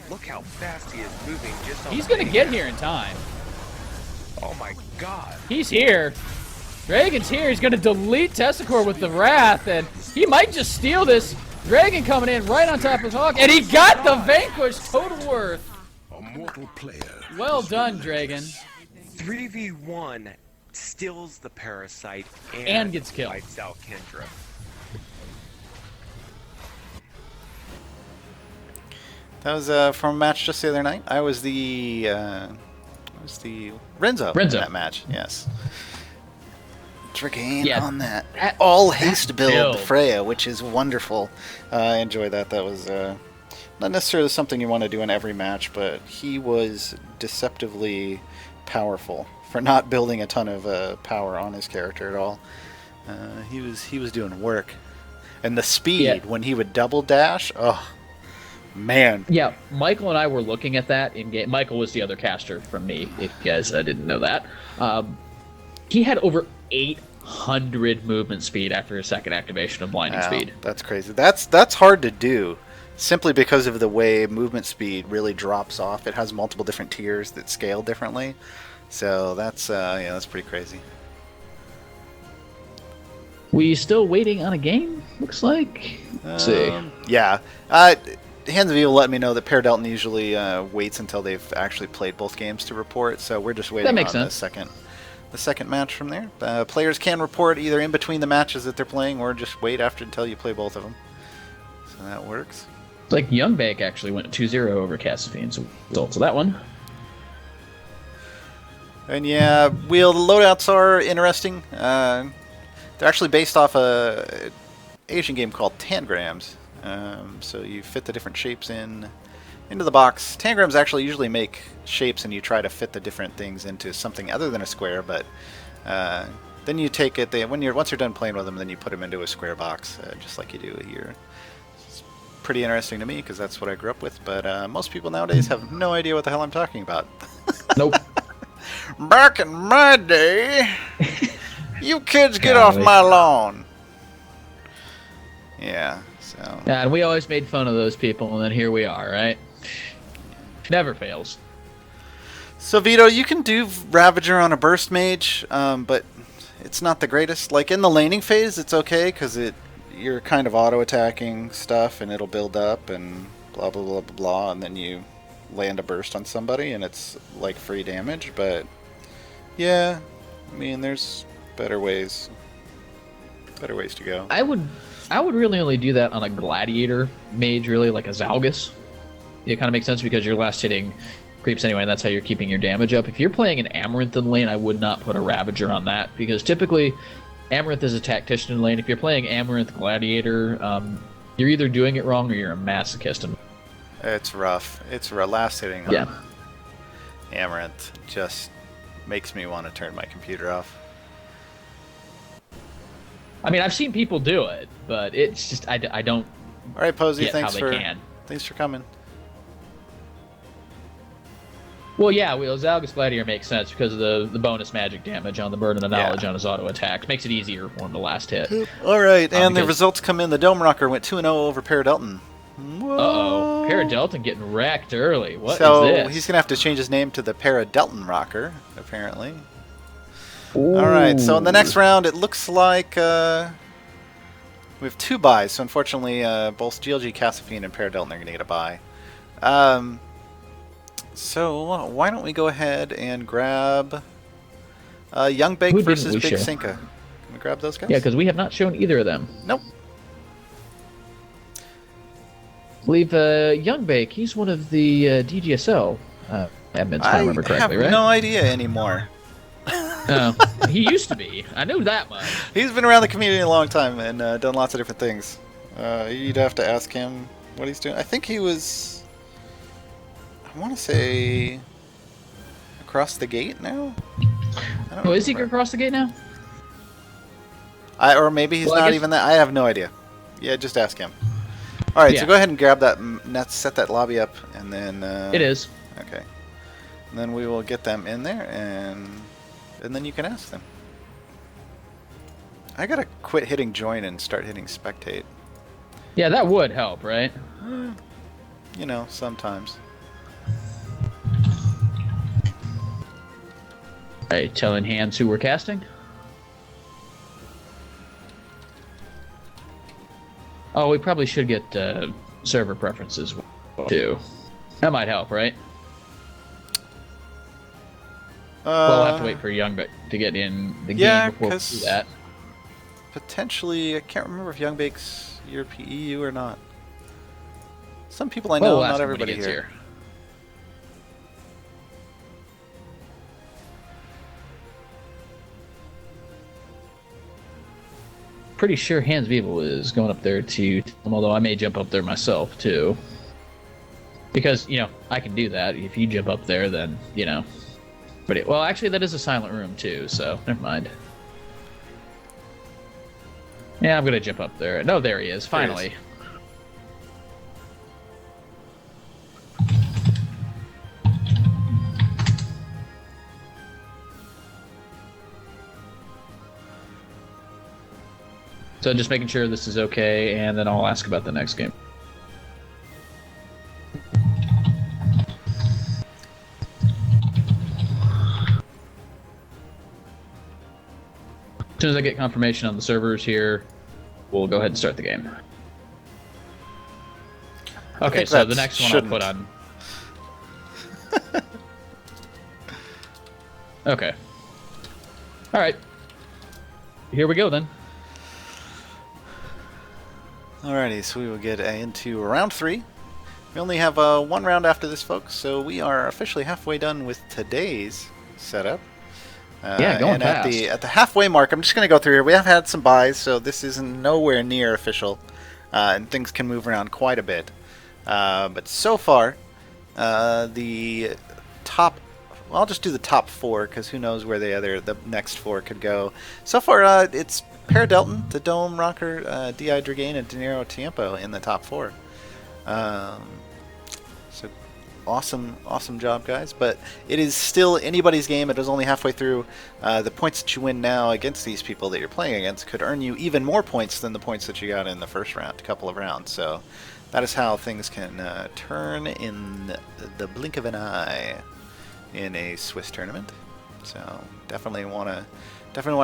Look how fast he is moving just on He's the gonna way get down. here in time. Oh my god. He's here. Dragon's here. He's gonna delete Tessicore with the Wrath, and he might just steal this. Dragon coming in right on top of Hawk, and he got the Vanquish total worth. A mortal player. Well done, Dragon. 3v1 steals the Parasite And gets killed. Wipes out Kendra. That was from a match just the other night. I was the Renzo in that match. Yes. Dragain on that all haste build Freya, which is wonderful. I enjoyed that. That was not necessarily something you want to do in every match, but he was deceptively powerful for not building a ton of power on his character at all. He was doing work, and the speed when he would double dash. Oh man. Yeah, Michael and I were looking at that in game. Michael was the other caster from me. If you guys didn't know that, he had over 800 movement speed after his second activation of blinding speed. That's crazy. That's hard to do, simply because of the way movement speed really drops off. It has multiple different tiers that scale differently, so that's that's pretty crazy. We still waiting on a game? Looks like. Let's see. Yeah. Hands of Evil let me know that Tarelther usually waits until they've actually played both games to report, so we're just waiting on the second match from there. Players can report either in between the matches that they're playing or just wait until you play both of them. So that works. It's like Young Bake actually went 2-0 over Cassifine, so results of that one. And yeah, the loadouts are interesting. They're actually based off a Asian game called Tangrams. So you fit the different shapes into the box. Tangrams actually usually make shapes and you try to fit the different things into something other than a square, but then you take it, once you're done playing with them, then you put them into a square box, just like you do here. It's pretty interesting to me because that's what I grew up with, but most people nowadays have no idea what the hell I'm talking about. Nope. Back in my day, you kids get off my lawn. Yeah, so. Yeah, and we always made fun of those people, and then here we are, right? Never fails. So Vito, you can do Ravager on a Burst Mage, but it's not the greatest. Like in the laning phase, it's okay because you're kind of auto-attacking stuff, and it'll build up, and blah, blah, blah, blah, blah, and then you land a burst on somebody, and it's, like, free damage, but, yeah, I mean, there's better ways to go. I would really only do that on a gladiator mage, really, like a Zalgus. It kind of makes sense because you're last hitting creeps anyway, and that's how you're keeping your damage up. If you're playing an Amaranth in lane, I would not put a Ravager on that, because typically Amaranth is a tactician in lane. If you're playing Amaranth Gladiator, you're either doing it wrong or you're a masochist. It's rough. It's last hitting on Yeah. Amaranth just makes me want to turn my computer off. I mean, I've seen people do it, but it's just I don't All right, Posey, get how they can. thanks for coming. Well, yeah, Zalgus Gladiator makes sense because of the bonus magic damage on the Burden of Knowledge on his auto attacks. Makes it easier for him to last hit. All right, and the because- results come in. The Dome Rocker went 2-0 over Tarelther. Uh-oh. Tarelther getting wrecked early. What is So this? he's going to have to change his name to the Tarelther Rocker, apparently. Ooh. All right, so in the next round, it looks like we have 2 buys. So unfortunately, both GLG Cassifine and Tarelther are going to get a buy. So why don't we go ahead and grab Young Bake Who didn't versus we Big show? Cinca. Can we grab those guys? Yeah, because we have not shown either of them. Nope. I believe Young Bake, he's one of the DGSL admins, if I remember correctly, have right? no idea anymore. Oh, he used to be. I knew that much. He's been around the community a long time and done lots of different things. You'd have to ask him what he's doing. I think he was, I want to say, across the gate now? I don't Oh, is he remember. across the gate now? Or maybe he's Well, I not guess- even that. I have no idea. Yeah, just ask him. All right, Yeah. so go ahead and grab that. Let's set that lobby up, and then. It is. Okay. And then we will get them in there, and then you can ask them. I gotta quit hitting join and start hitting spectate. Yeah, that would help, right? You know, sometimes. Alright, telling hands who we're casting. Oh, we probably should get server preferences too. That might help, right? Well, we'll have to wait for Young to get in the yeah, game before we do 'cause that. potentially, I can't remember if Young Bake's European EU or not. Some people I Well, know, we'll ask not him when he everybody gets here. Pretty sure Hans Beeble is going up there to, although I may jump up there myself too. Because, you know, I can do that. If you jump up there, then, you know. But well, actually, that is a silent room too, so never mind. Yeah, I'm going to jump up there. No, there he is, There he is. finally. So just making sure this is okay, and then I'll ask about the next game. As soon as I get confirmation on the servers here, we'll go ahead and start the game. Okay, think so that the next one shouldn't. I'll put on. Okay. Alright. Here we go then. Alrighty, so we will get into round 3. We only have one round after this, folks, so we are officially halfway done with today's setup. Yeah, going and fast. at the halfway mark, I'm just going to go through here. We have had some buys, so this is nowhere near official, and things can move around quite a bit. But so far, the top, well, I'll just do the top 4, because who knows where the next 4 could go. So far, it's Tarelther, the Dome Rocker, D.I. Dragain, and Dinero Tiempo in the top 4. So awesome job, guys. But it is still anybody's game. It is only halfway through. The points that you win now against these people that you're playing against could earn you even more points than the points that you got in the first round, couple of rounds. So that is how things can turn in the blink of an eye in a Swiss tournament. So definitely want to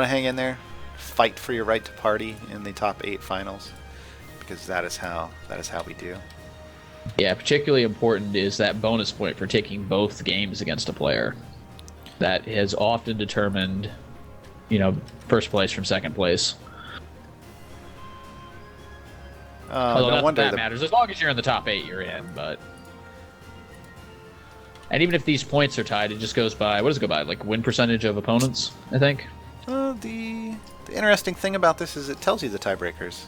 hang in there. Fight for your right to party in the top 8 finals. because that is how we do. Yeah, particularly important is that bonus point for taking both games against a player. That has often determined, first place from second place. Although No not wonder that matters. As long as you're in the top 8, you're in. And even if these points are tied, it just goes by, what does it go by? Like win percentage of opponents, I think? The interesting thing about this is it tells you the tiebreakers.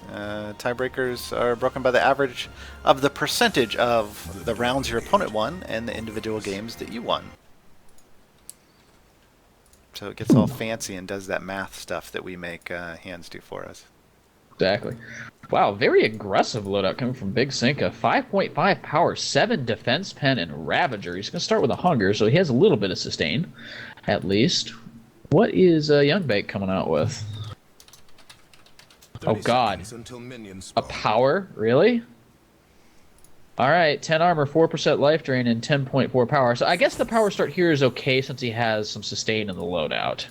Tiebreakers are broken by the average of the percentage of the rounds your opponent won and the individual games that you won. So it gets all fancy and does that math stuff that we make hands do for us. Exactly. Wow, very aggressive loadout coming from Big Cinca. 5.5 power, 7 defense pen, and Ravager. He's going to start with a Hunger, so he has a little bit of sustain, at least. What is Young Bake coming out with? Oh, God. A power? Really? All right, 10 armor, 4% life drain, and 10.4 power. So I guess the power start here is okay since he has some sustain in the loadout.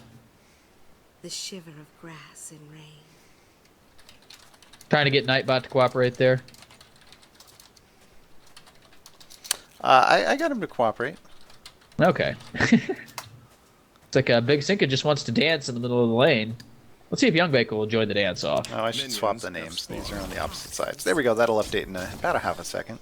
The shiver of grass in rain. Trying to get Nightbot to cooperate there. I got him to cooperate. Okay. It's like Big Cinca just wants to dance in the middle of the lane. Let's see if Young Bake will join the dance off. Oh, I should swap the names. These are on the opposite sides. There we go. That'll update in about a half a second.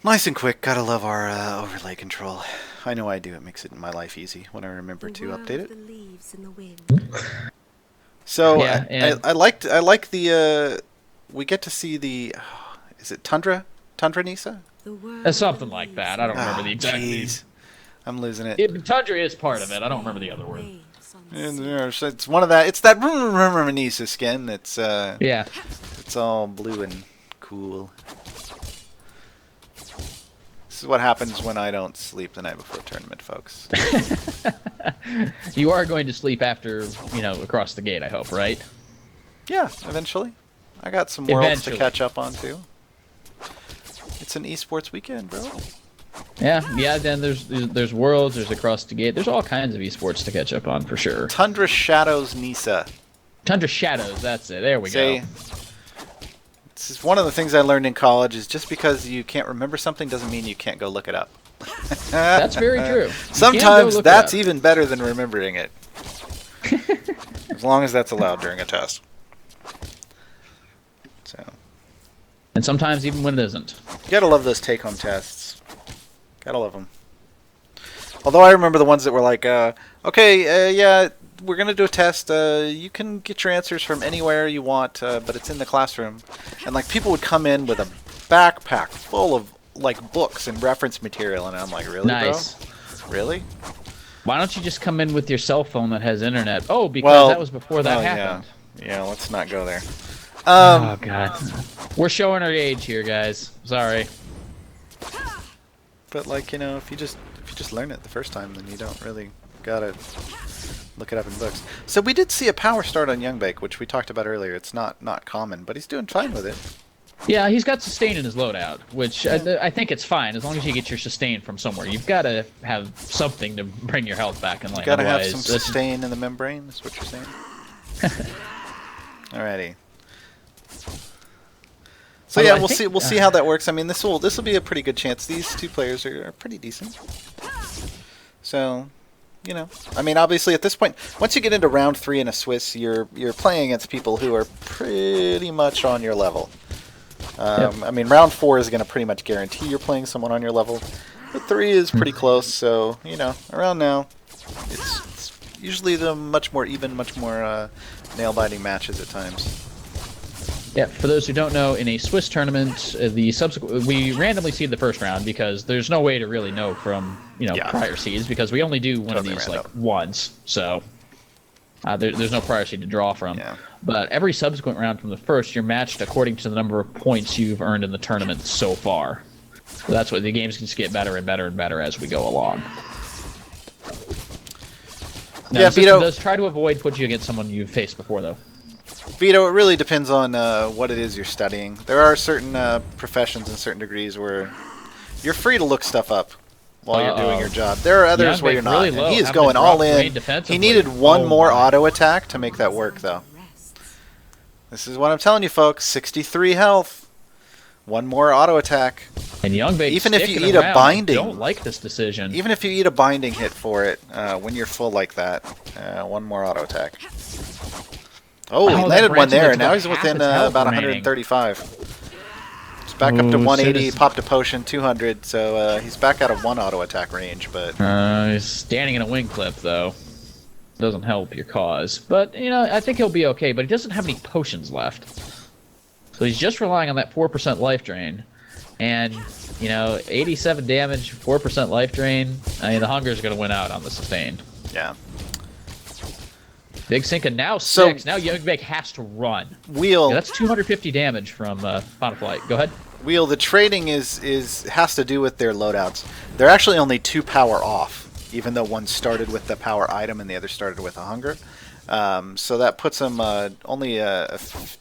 Nice and quick. Gotta love our overlay control. I know I do. It makes my life easy when I remember to update it. The leaves in the wind. So yeah, I like the we get to see the is it Tundra Nissa? Something like that. I don't remember the exact name. I'm losing it. Tundra is part of it. I don't remember the other word. It's one of that. It's that Nissa skin. That's yeah. It's all blue and cool. This is what happens when I don't sleep the night before tournament, folks. You are going to sleep after, across the gate, I hope, right? Yeah, eventually. I got some worlds to catch up on, too. It's an esports weekend, bro. Yeah, then there's worlds, there's across the gate. There's all kinds of esports to catch up on, for sure. Tundra Shadows Nissa. Tundra Shadows, that's it. There we go. This is one of the things I learned in college is just because you can't remember something doesn't mean you can't go look it up. That's very true. Sometimes that's even better than remembering it. As long as that's allowed during a test. So. And sometimes even when it isn't. You gotta love those take-home tests. Gotta love them. Although I remember the ones that were like, yeah, we're going to do a test. You can get your answers from anywhere you want, but it's in the classroom. And like people would come in with a backpack full of like books and reference material, and I'm like, really, nice. Bro? Really? Why don't you just come in with your cell phone that has internet? Oh, because that was before that happened. Yeah, let's not go there. Oh God, we're showing our age here, guys. Sorry. But like if you just learn it the first time, then you don't really gotta look it up in books. So we did see a power start on Young Bake, which we talked about earlier. It's not common, but he's doing fine with it. Yeah, he's got sustain in his loadout, which I think it's fine as long as you get your sustain from somewhere. You've got to have something to bring your health back in lane. You've got to have some sustain in the membrane. Is what you're saying? Alrighty. So yeah, we'll see how that works. I mean, this will be a pretty good chance. These two players are pretty decent. So. I mean, obviously at this point, once you get into round 3 in a Swiss, you're playing against people who are pretty much on your level. I mean, round 4 is going to pretty much guarantee you're playing someone on your level. But 3 is pretty close, so, around now, it's usually the much more even, much more nail-biting matches at times. Yeah, for those who don't know, in a Swiss tournament, we randomly seed the first round because there's no way to really know from prior seeds because we only do one of these like once, so there's no prior seed to draw from. Yeah. But every subsequent round from the first, you're matched according to the number of points you've earned in the tournament so far. So that's what the games can just get better and better and better as we go along. Now, the system does try to avoid putting you against someone you've faced before, though. Vito, it really depends on what it is you're studying. There are certain professions and certain degrees where you're free to look stuff up while you're doing your job. There are others where you're not. Really and he is going all in. He needed one more auto attack to make that work, though. This is what I'm telling you, folks. 63 health. One more auto attack. And Youngbait, even if you sticking eat a around. binding, Don't like this decision. Even if you eat a binding hit for it, when you're full like that, one more auto attack. Oh, he landed one there, and now he's within about 135. He's back up to 180, popped a potion, 200, so he's back out of one auto attack range, but... he's standing in a wing clip, though. Doesn't help your cause. But, you know, I think he'll be okay, but he doesn't have any potions left. So he's just relying on that 4% life drain. And, you know, 87 damage, 4% life drain. I mean, the Hunger's going to win out on the sustain. Yeah. Big Sinka now 6. Now Youngbait has to run. Wheel. Yeah, that's 250 damage from Final Flight. Go ahead. Wheel, the trading has to do with their loadouts. They're actually only 2 power off, even though one started with the power item and the other started with a Hunger. So that puts them only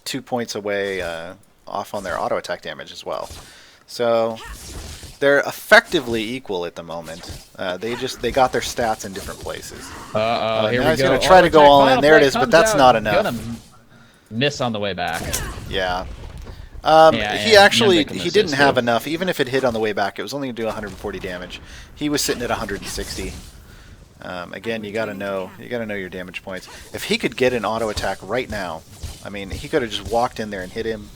2 points away off on their auto attack damage as well. So they're effectively equal at the moment. They got their stats in different places. Here now we he's go. going to try to go all in. There it is, but that's not enough. Gonna miss on the way back. Yeah. He didn't have enough. Even if it hit on the way back, it was only going to do 140 damage. He was sitting at 160. Again, you gotta know your damage points. If he could get an auto attack right now, I mean, he could have just walked in there and hit him.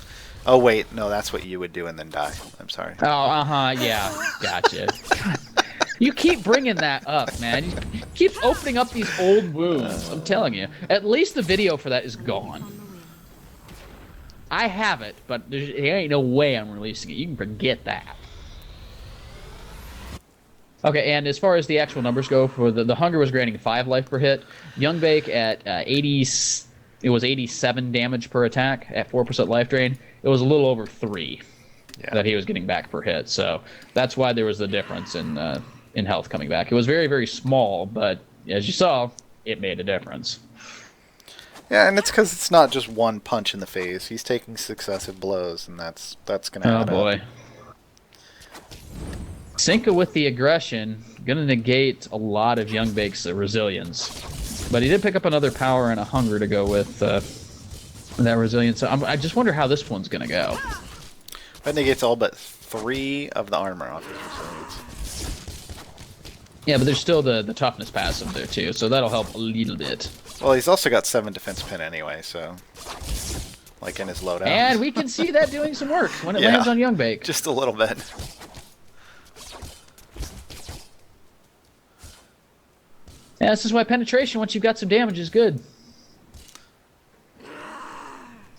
Oh wait, no, that's what you would do and then die. I'm sorry. Oh, yeah, gotcha. You keep bringing that up, man. You keep opening up these old wounds. I'm telling you. At least the video for that is gone. I have it, but there ain't no way I'm releasing it. You can forget that. Okay, and as far as the actual numbers go, for the Hunger was granting 5 life per hit. Youngbait at 80, it was 87 damage per attack at 4% life drain. It was a little over 3 that he was getting back per hit. So that's why there was the difference in health coming back. It was very, very small, but as you saw, it made a difference. Yeah, and it's because it's not just one punch in the face. He's taking successive blows, and that's going to happen. Oh boy. Sinka with the aggression, going to negate a lot of Youngbait's resilience. But he did pick up another power and a Hunger to go with that resilience. So I just wonder how this one's going to go. That negates all but 3 of the armor off his resilience. Yeah, but there's still the toughness passive there too, so that'll help a little bit. Well, he's also got 7 defense pin anyway, so... Like in his loadout. And we can see that doing some work when it lands on Youngbait. Just a little bit. Yeah, this is why penetration, once you've got some damage, is good.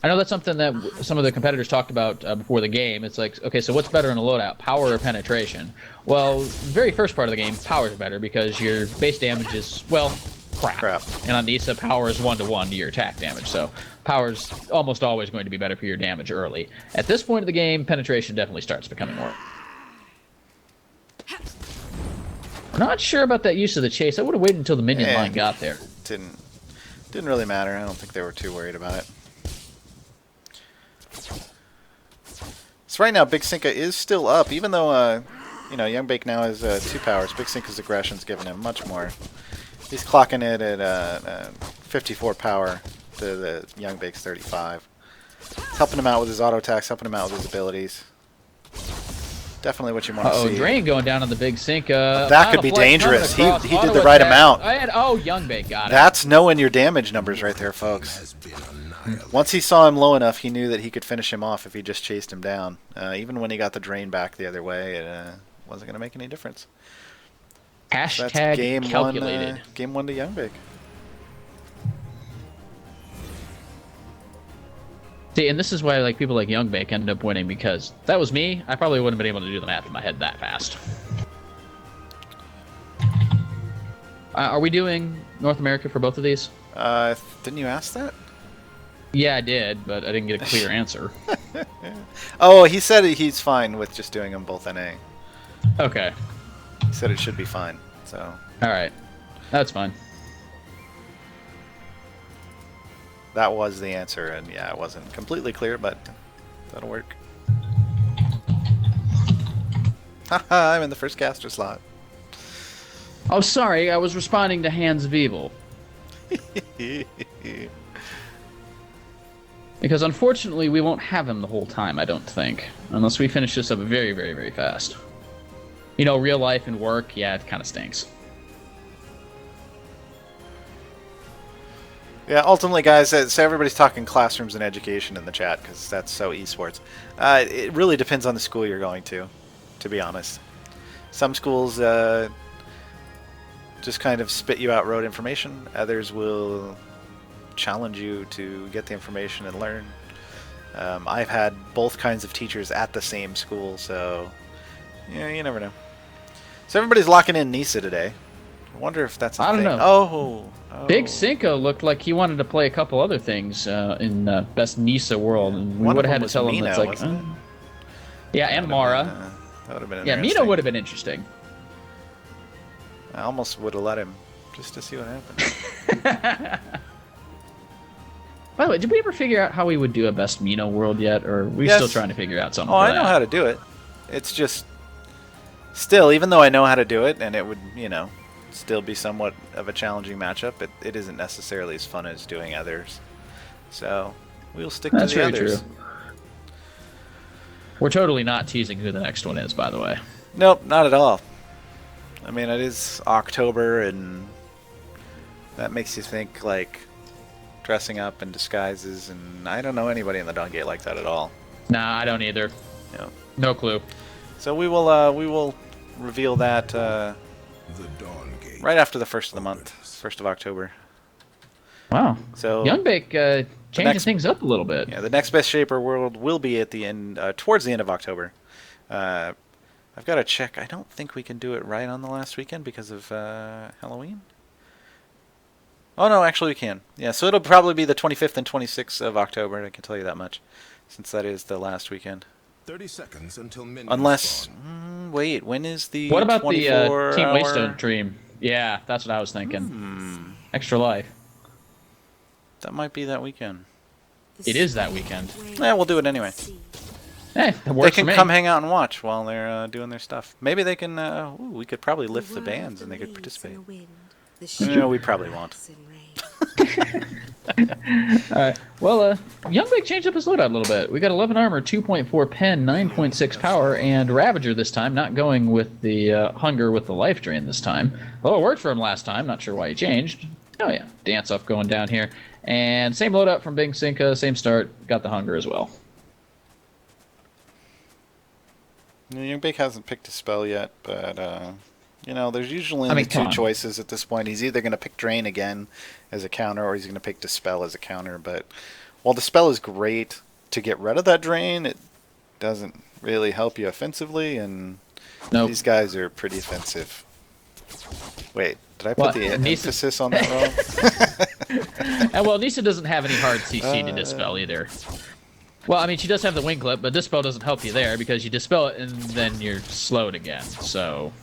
I know that's something that some of the competitors talked about before the game. It's like, okay, so what's better in a loadout, power or penetration? Well, the very first part of the game, power is better because your base damage is, well, crap. And on Nissa, power is 1-to-1 to your attack damage, so power's almost always going to be better for your damage early. At this point of the game, penetration definitely starts becoming more. Not sure about that use of the chase. I would have waited until the minion line got there. Didn't really matter. I don't think they were too worried about it. So right now, Big Sinka is still up, even though you know, Youngbait now has 2 powers. Big Sinka's aggression's giving him much more. He's clocking it at 54 power to the Youngbait's 35. It's helping him out with his auto attacks, helping him out with his abilities. Definitely what you want to see. Drain going down on the Big Sinka. That could be dangerous. He did the right amount. Youngbait got it. That's knowing your damage numbers right there, folks. Once he saw him low enough, he knew that he could finish him off if he just chased him down. Even when he got the drain back the other way, it wasn't going to make any difference. Hashtag game calculated. Game 1 to Youngbait. See, and this is why like people like Youngbait ended up winning, because if that was me, I probably wouldn't have been able to do the math in my head that fast. Are we doing North America for both of these? Didn't you ask that? Yeah, I did, but I didn't get a clear answer. Oh, he said he's fine with just doing them both NA. Okay. He said it should be fine, so... Alright. That's fine. That was the answer, and yeah, it wasn't completely clear, but that'll work. Haha, I'm in the first caster slot. Oh, sorry, I was responding to Hands of Evil. Because unfortunately, we won't have him the whole time, I don't think. Unless we finish this up very, very, very fast. You know, real life and work, yeah, it kind of stinks. Yeah, ultimately, guys, so everybody's talking classrooms and education in the chat because that's so esports. It really depends on the school you're going to be honest. Some schools just kind of spit you out rote information. Others will challenge you to get the information and learn. I've had both kinds of teachers at the same school, so yeah, you never know. So everybody's locking in Nissa today. I wonder if that's a I don't thing. know. Oh. Big Cinco looked like he wanted to play a couple other things in Best Nissa World, and we One would of have them had to tell was him Mina, that's like, wasn't it? yeah, and Mara. That would have been Yeah, interesting. Mina would have been interesting. I almost would have let him just to see what happened. By the way, did we ever figure out how we would do a Best Mina World yet, or are we Yes. still trying to figure out something? Oh, for I know that? how to do it. It's just still, even though I know how to do it, and it would, you know, still be somewhat of a challenging matchup, it isn't necessarily as fun as doing others. So we'll stick to That's the very others. true. We're totally not teasing who the next one is, by the way. Nope, not at all. I mean, it is October, and that makes you think like dressing up in disguises, and I don't know anybody in the Dawn Gate like that at all. Nah, I don't either. Yeah. No clue. So we will reveal that The Dawn Gate. right after the first of the month, 1st of October. Wow. So Youngbake changing next- things up a little bit. yeah, the next Best Shaper World will be at the end, towards the end of October. I've got to check. I don't think we can do it right on the last weekend because of Halloween. Oh no, actually we can. Yeah, so it'll probably be the 25th and 26th of October. I can tell you that much, since that is the last weekend. 30 seconds until midnight. Unless, wait, when is the What about the 24 Team hour... Waystone dream? Yeah, that's what I was thinking. Extra life. That might be that weekend. It is that weekend. Yeah, we'll do it anyway. Hey, it They works can for me. come hang out and watch while they're doing their stuff. Maybe they can. We could probably lift the bands and they could participate. No, we probably won't. Alright, well, Youngbake changed up his loadout a little bit. We got 11 armor, 2.4 pen, 9.6 power, and Ravager this time, not going with the Hunger with the Life Drain this time. Well, it worked for him last time, not sure why he changed. Oh yeah, Dance Off going down here. And same loadout from Big Cinca, same start, got the Hunger as well. Youngbake hasn't picked a spell yet, but you know, there's usually only come two on. choices at this point. He's either going to pick Drain again as a counter, or he's going to pick Dispel as a counter. But while Dispel is great to get rid of that Drain, it doesn't really help you offensively, and Nope. these guys are pretty offensive. Wait, did I put What? the Nissa- emphasis on that wrong? And well, Nissa doesn't have any hard CC to Dispel either. Well, I mean, she does have the Wing Clip, but Dispel doesn't help you there because you Dispel it and then you're slowed again, so...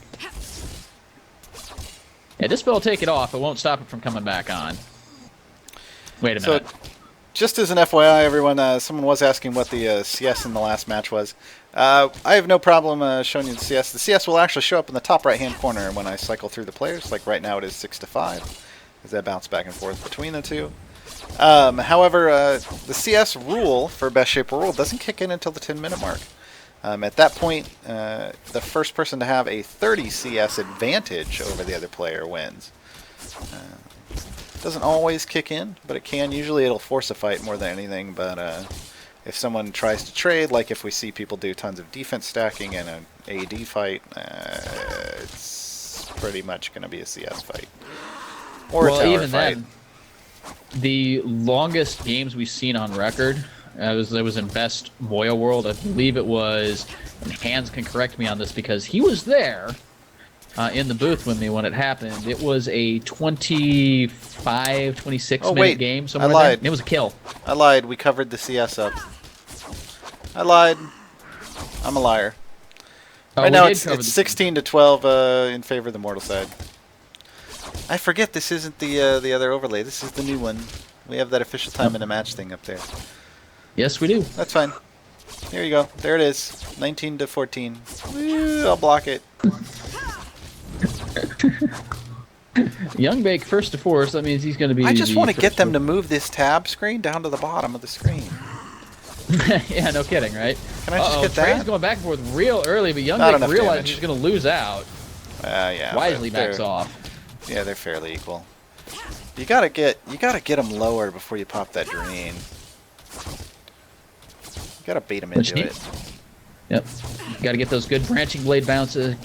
Yeah, Dispel will take it off. It won't stop it from coming back on. Wait a So, minute. just as an FYI, everyone, someone was asking what the CS in the last match was. I have no problem showing you the CS. The CS will actually show up in the top right-hand corner when I cycle through the players. Like right now it is 6-5, as I bounce back and forth between the two. However, the CS rule for Best Shaper World doesn't kick in until the 10-minute mark. At that point, the first person to have a 30 CS advantage over the other player wins. Doesn't always kick in, but it can. Usually it'll force a fight more than anything, but if someone tries to trade, like if we see people do tons of defense stacking in an AD fight, it's pretty much going to be a CS fight. Or a Well, tower even fight. then, the longest games we've seen on record, it was in Best Moya World. I believe it was, and Hans can correct me on this because he was there in the booth with me when it happened. It was a 25, 26 Oh, minute wait, game I somewhere there. lied. And it was a kill. I lied. We covered the CS up. I lied. I'm a liar. Oh, Right we now did it's cover the- 16 to 12 in favor of the mortal side. I forget this isn't the other overlay. This is the new one. We have that official time in a match thing up there. Yes, we do. That's fine. Here you go. There it is. 19 to 14. Woo, I'll block it. Youngbake first to four, so that means he's going to be. I just the want to first get them to move this tab screen down to the bottom of the screen. Yeah, no kidding, right? Can I just get Trey's that? going back and forth real early, but Not Youngbake enough realizes damage. he's going to lose out. Yeah. Wisely they're- backs off. Yeah, they're fairly equal. You gotta get them lower before you pop that drain. You gotta bait them into it. Yep. Got to get those good branching blade bounces,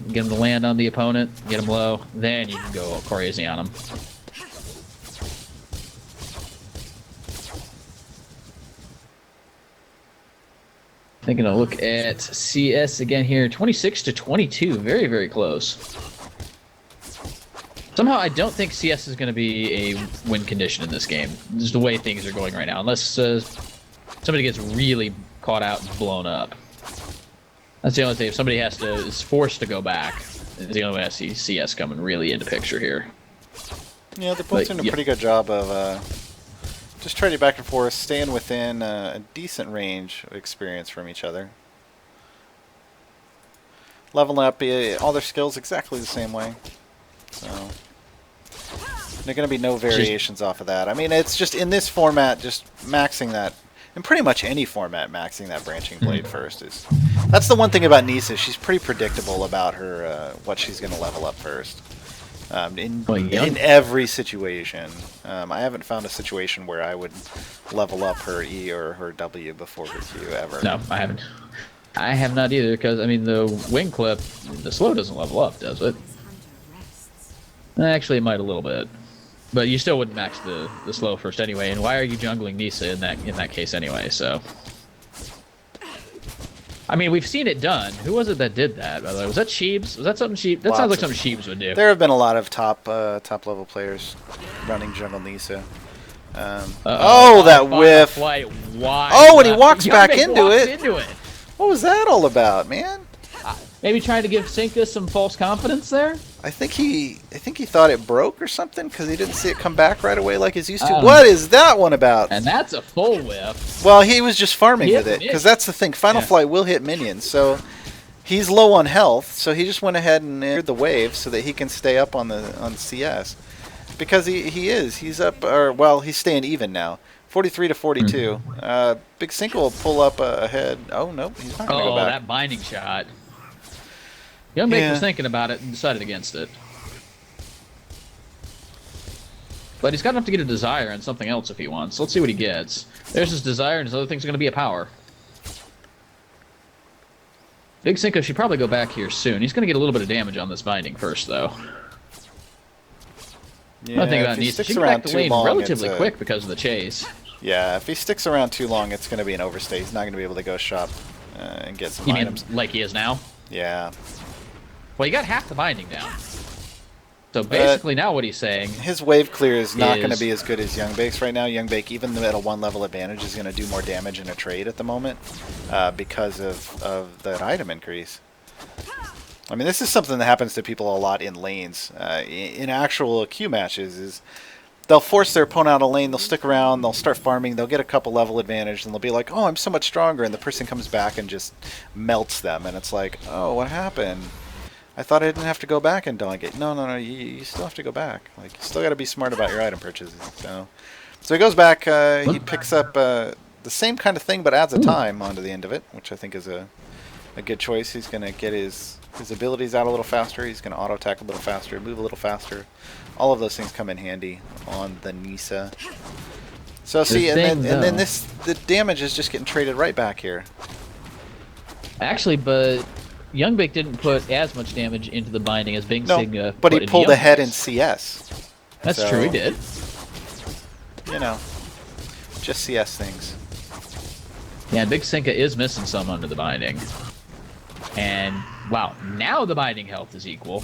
get them to land on the opponent, get them low, then you can go crazy on them. Taking a look at CS again here, 26 to 22, very, very close. Somehow I don't think CS is going to be a win condition in this game. Just the way things are going right now, unless somebody gets really caught out and blown up. That's the only thing. If somebody is forced to go back, it's the only way I see CS coming really into picture here. Yeah, they're both doing a pretty good job of just trading back and forth, staying within a decent range of experience from each other. Leveling up all their skills exactly the same way. So there are going to be no variations off of that. I mean, it's just in this format, just maxing that. In pretty much any format, maxing that branching blade first is... That's the one thing about Nissa. She's pretty predictable about her what she's going to level up first. In every situation. I haven't found a situation where I would level up her E or her W before her Q ever. No, I haven't. I have not either, because, I mean, the wing clip, the slow doesn't level up, does it? Actually, it might a little bit. But you still wouldn't max the slow first anyway, and why are you jungling Nissa in that case anyway, so... I mean, we've seen it done. Who was it that did that, by the way? Was that Sheebs? Was that something Sheebs? That sounds like something Sheebs would do. There have been a lot of top level players running jungle Nissa. Oh, that whiff! Oh, and he walks back into it. What was that all about, man? Maybe trying to give Sinka some false confidence there? I think he thought it broke or something because he didn't see it come back right away like he's used to. What is that one about? And that's a full whiff. Well, he was just farming with it because that's the thing. Final Flight will hit minions, so he's low on health. So he just went ahead and entered the wave so that he can stay up on CS because he's up he's staying even now. 43 to 42. Big Sinka will pull up ahead. Oh no, he's not going to go back. That binding shot. Youngbake was thinking about it and decided against it. But he's got enough to get a desire and something else if he wants. Let's see what he gets. There's his desire, and his other thing's going to be a power. Big Sinka should probably go back here soon. He's going to get a little bit of damage on this binding first, though. Yeah, Another thing about Nissa, she can get back to lane relatively quick because of the chase. Yeah, if he sticks around too long, it's going to be an overstay. He's not going to be able to go shop and get some items. Mean like he is now? Yeah. Well, you got half the binding down. So basically now what he's saying... His wave clear is not going to be as good as Youngbake's right now. Youngbake, even at a 1-level advantage, is going to do more damage in a trade at the moment because of that item increase. I mean, this is something that happens to people a lot in lanes. In actual queue matches, is they'll force their opponent out of lane, they'll stick around, they'll start farming, they'll get a couple level advantage, and they'll be like, oh, I'm so much stronger, and the person comes back and just melts them, and it's like, oh, what happened? I thought I didn't have to go back and delegate. No, you still have to go back. Like, you still got to be smart about your item purchases. So he goes back, he picks up the same kind of thing, but adds a time onto the end of it, which I think is a good choice. He's going to get his abilities out a little faster. He's going to auto-attack a little faster, move a little faster. All of those things come in handy on the Nissa. So see, and then the damage is just getting traded right back here. Actually, but Youngbake didn't put as much damage into the binding as Big Singa. But he pulled ahead in CS. That's true, he did. You know, just CS things. Yeah, Big Sinka is missing some under the binding. And, wow, now the binding health is equal.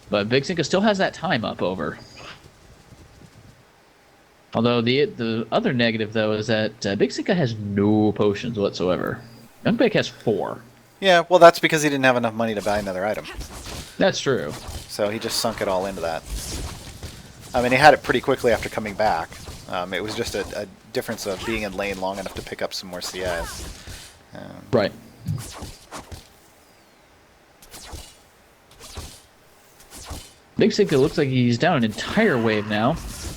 But Big Sinka still has that time up over. Although the other negative, though, is that Big Sinka has no potions whatsoever. Youngbake has 4. Yeah, well, that's because he didn't have enough money to buy another item. That's true. So he just sunk it all into that. I mean, he had it pretty quickly after coming back. It was just a difference of being in lane long enough to pick up some more CS. Right. Big Sinka looks like he's down an entire wave now.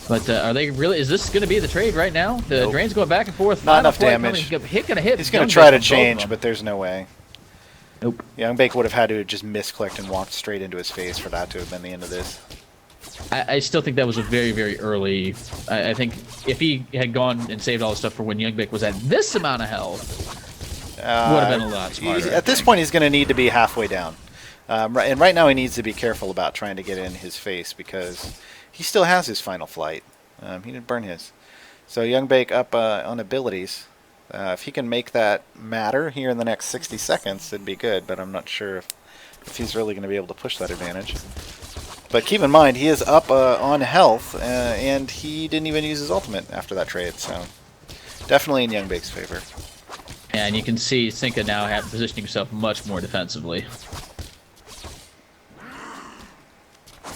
But are they really? Is this going to be the trade right now? The Nope. drain's going back and forth. Not Final enough flight damage. coming, hit gonna hit. He's going Young to try Bake to on both of change, them. but there's no way. Nope. Young Bake would have had to have just misclicked and walked straight into his face for that to have been the end of this. I still think that was a very, very early. I think if he had gone and saved all the stuff for when Young Bake was at this amount of health, would have been a lot smarter. At this point, he's going to need to be halfway down. And right now, he needs to be careful about trying to get in his face because he still has his final flight. He didn't burn his. So Young Bake up on abilities. If he can make that matter here in the next 60 seconds, it'd be good, but I'm not sure if he's really going to be able to push that advantage. But keep in mind, he is up on health, and he didn't even use his ultimate after that trade, so definitely in Young Bake's favor. And you can see Sinka now positioning himself much more defensively.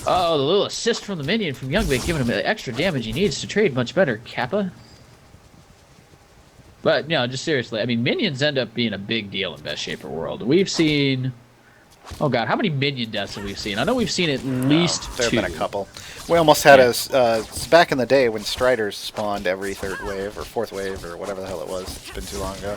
Oh, the little assist from the minion from Young Bake, giving him the extra damage he needs to trade much better, Kappa. But, no, just seriously, I mean, minions end up being a big deal in Best Shaper World. We've seen... Oh god, how many minion deaths have we seen? I know we've seen at least there have two. been a couple. We almost had back in the day when Striders spawned every third wave or fourth wave or whatever the hell it was. It's been too long ago.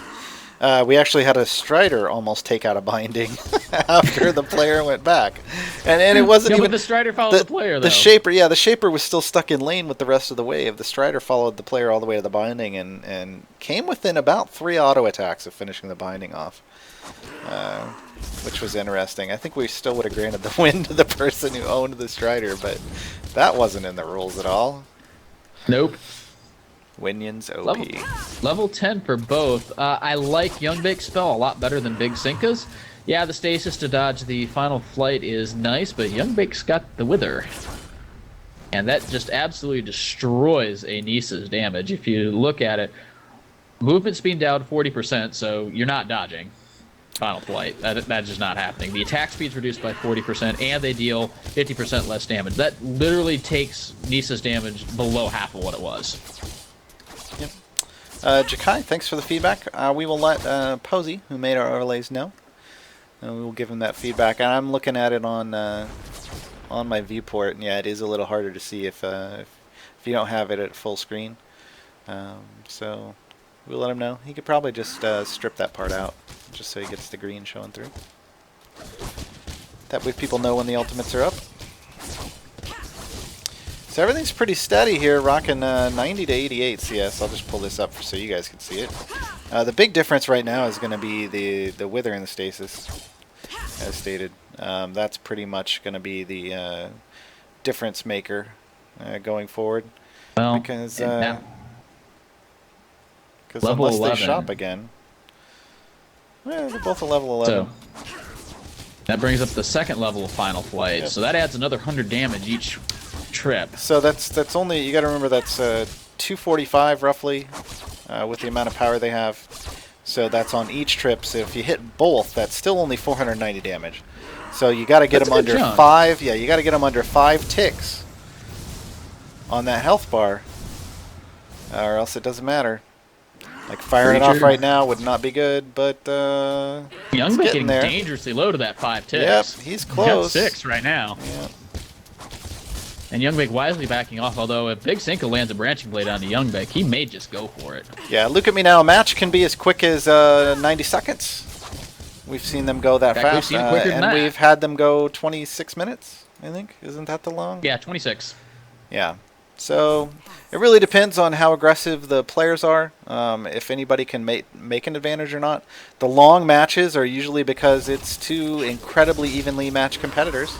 We actually had a Strider almost take out a binding after the player went back, and it wasn't Yeah, even but the Strider followed the player though. The Shaper, yeah, the Shaper was still stuck in lane with the rest of the wave. The Strider followed the player all the way to the binding and came within about 3 auto attacks of finishing the binding off. Which was interesting. I think we still would have granted the win to the person who owned the Strider, but that wasn't in the rules at all. Nope. Winions OP. Level 10 for both. I like Young Bake's spell a lot better than Big Sinka's. Yeah, the stasis to dodge the final flight is nice, but Young Bake's got the Wither. And that just absolutely destroys a Nissa's damage. If you look at it, movement speed down 40%, so you're not dodging final flight. That's just not happening. The attack speed's reduced by 40%, and they deal 50% less damage. That literally takes Nissa's damage below half of what it was. Yep. Jakai, thanks for the feedback. We will let Posey, who made our overlays, know. And we will give him that feedback. And I'm looking at it on my viewport, and yeah, it is a little harder to see if you don't have it at full screen. So we'll let him know. He could probably just strip that part out, just so he gets the green showing through. That way people know when the ultimates are up. So everything's pretty steady here, rocking 90 to 88 CS. I'll just pull this up so you guys can see it. The big difference right now is going to be the Wither and the Stasis, as stated. That's pretty much going to be the difference maker going forward. Well, because level unless 11. they shop again. Well, they're both a level 11. So that brings up the second level of Final Flight. Yep. So that adds another 100 damage each trip. So that's only, you got to remember that's 245 roughly with the amount of power they have. So that's on each trip. So if you hit both, that's still only 490 damage. So you got to get them under 5. Yeah, you got to get them under 5 ticks on that health bar, or else it doesn't matter. Like firing it off right now would not be good, but Young Bake getting dangerously low to that 5 ticks. Yep, he's close. Got 6 right now. Yep. And Young Bake wisely backing off, although if Big Sinka lands a branching blade onto Young Bake, he may just go for it. Yeah, look at me now. A match can be as quick as 90 seconds. We've seen them go that fast, and we've had them go 26 minutes, I think. Isn't that the long? Yeah, 26. Yeah. So it really depends on how aggressive the players are, if anybody can make an advantage or not. The long matches are usually because it's two incredibly evenly matched competitors,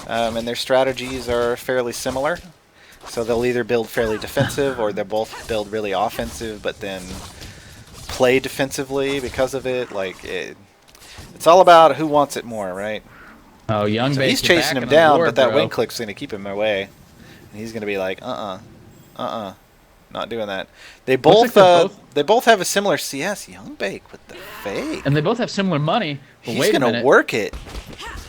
and their strategies are fairly similar. So they'll either build fairly defensive or they'll both build really offensive, but then play defensively because of it. Like it's all about who wants it more, right? Oh, Young Bake, he's chasing him down, but that wing click's going to keep him away. And he's going to be like, not doing that. They both have a similar CS. Young Bake with the fake. And they both have similar money. But He's going to work it.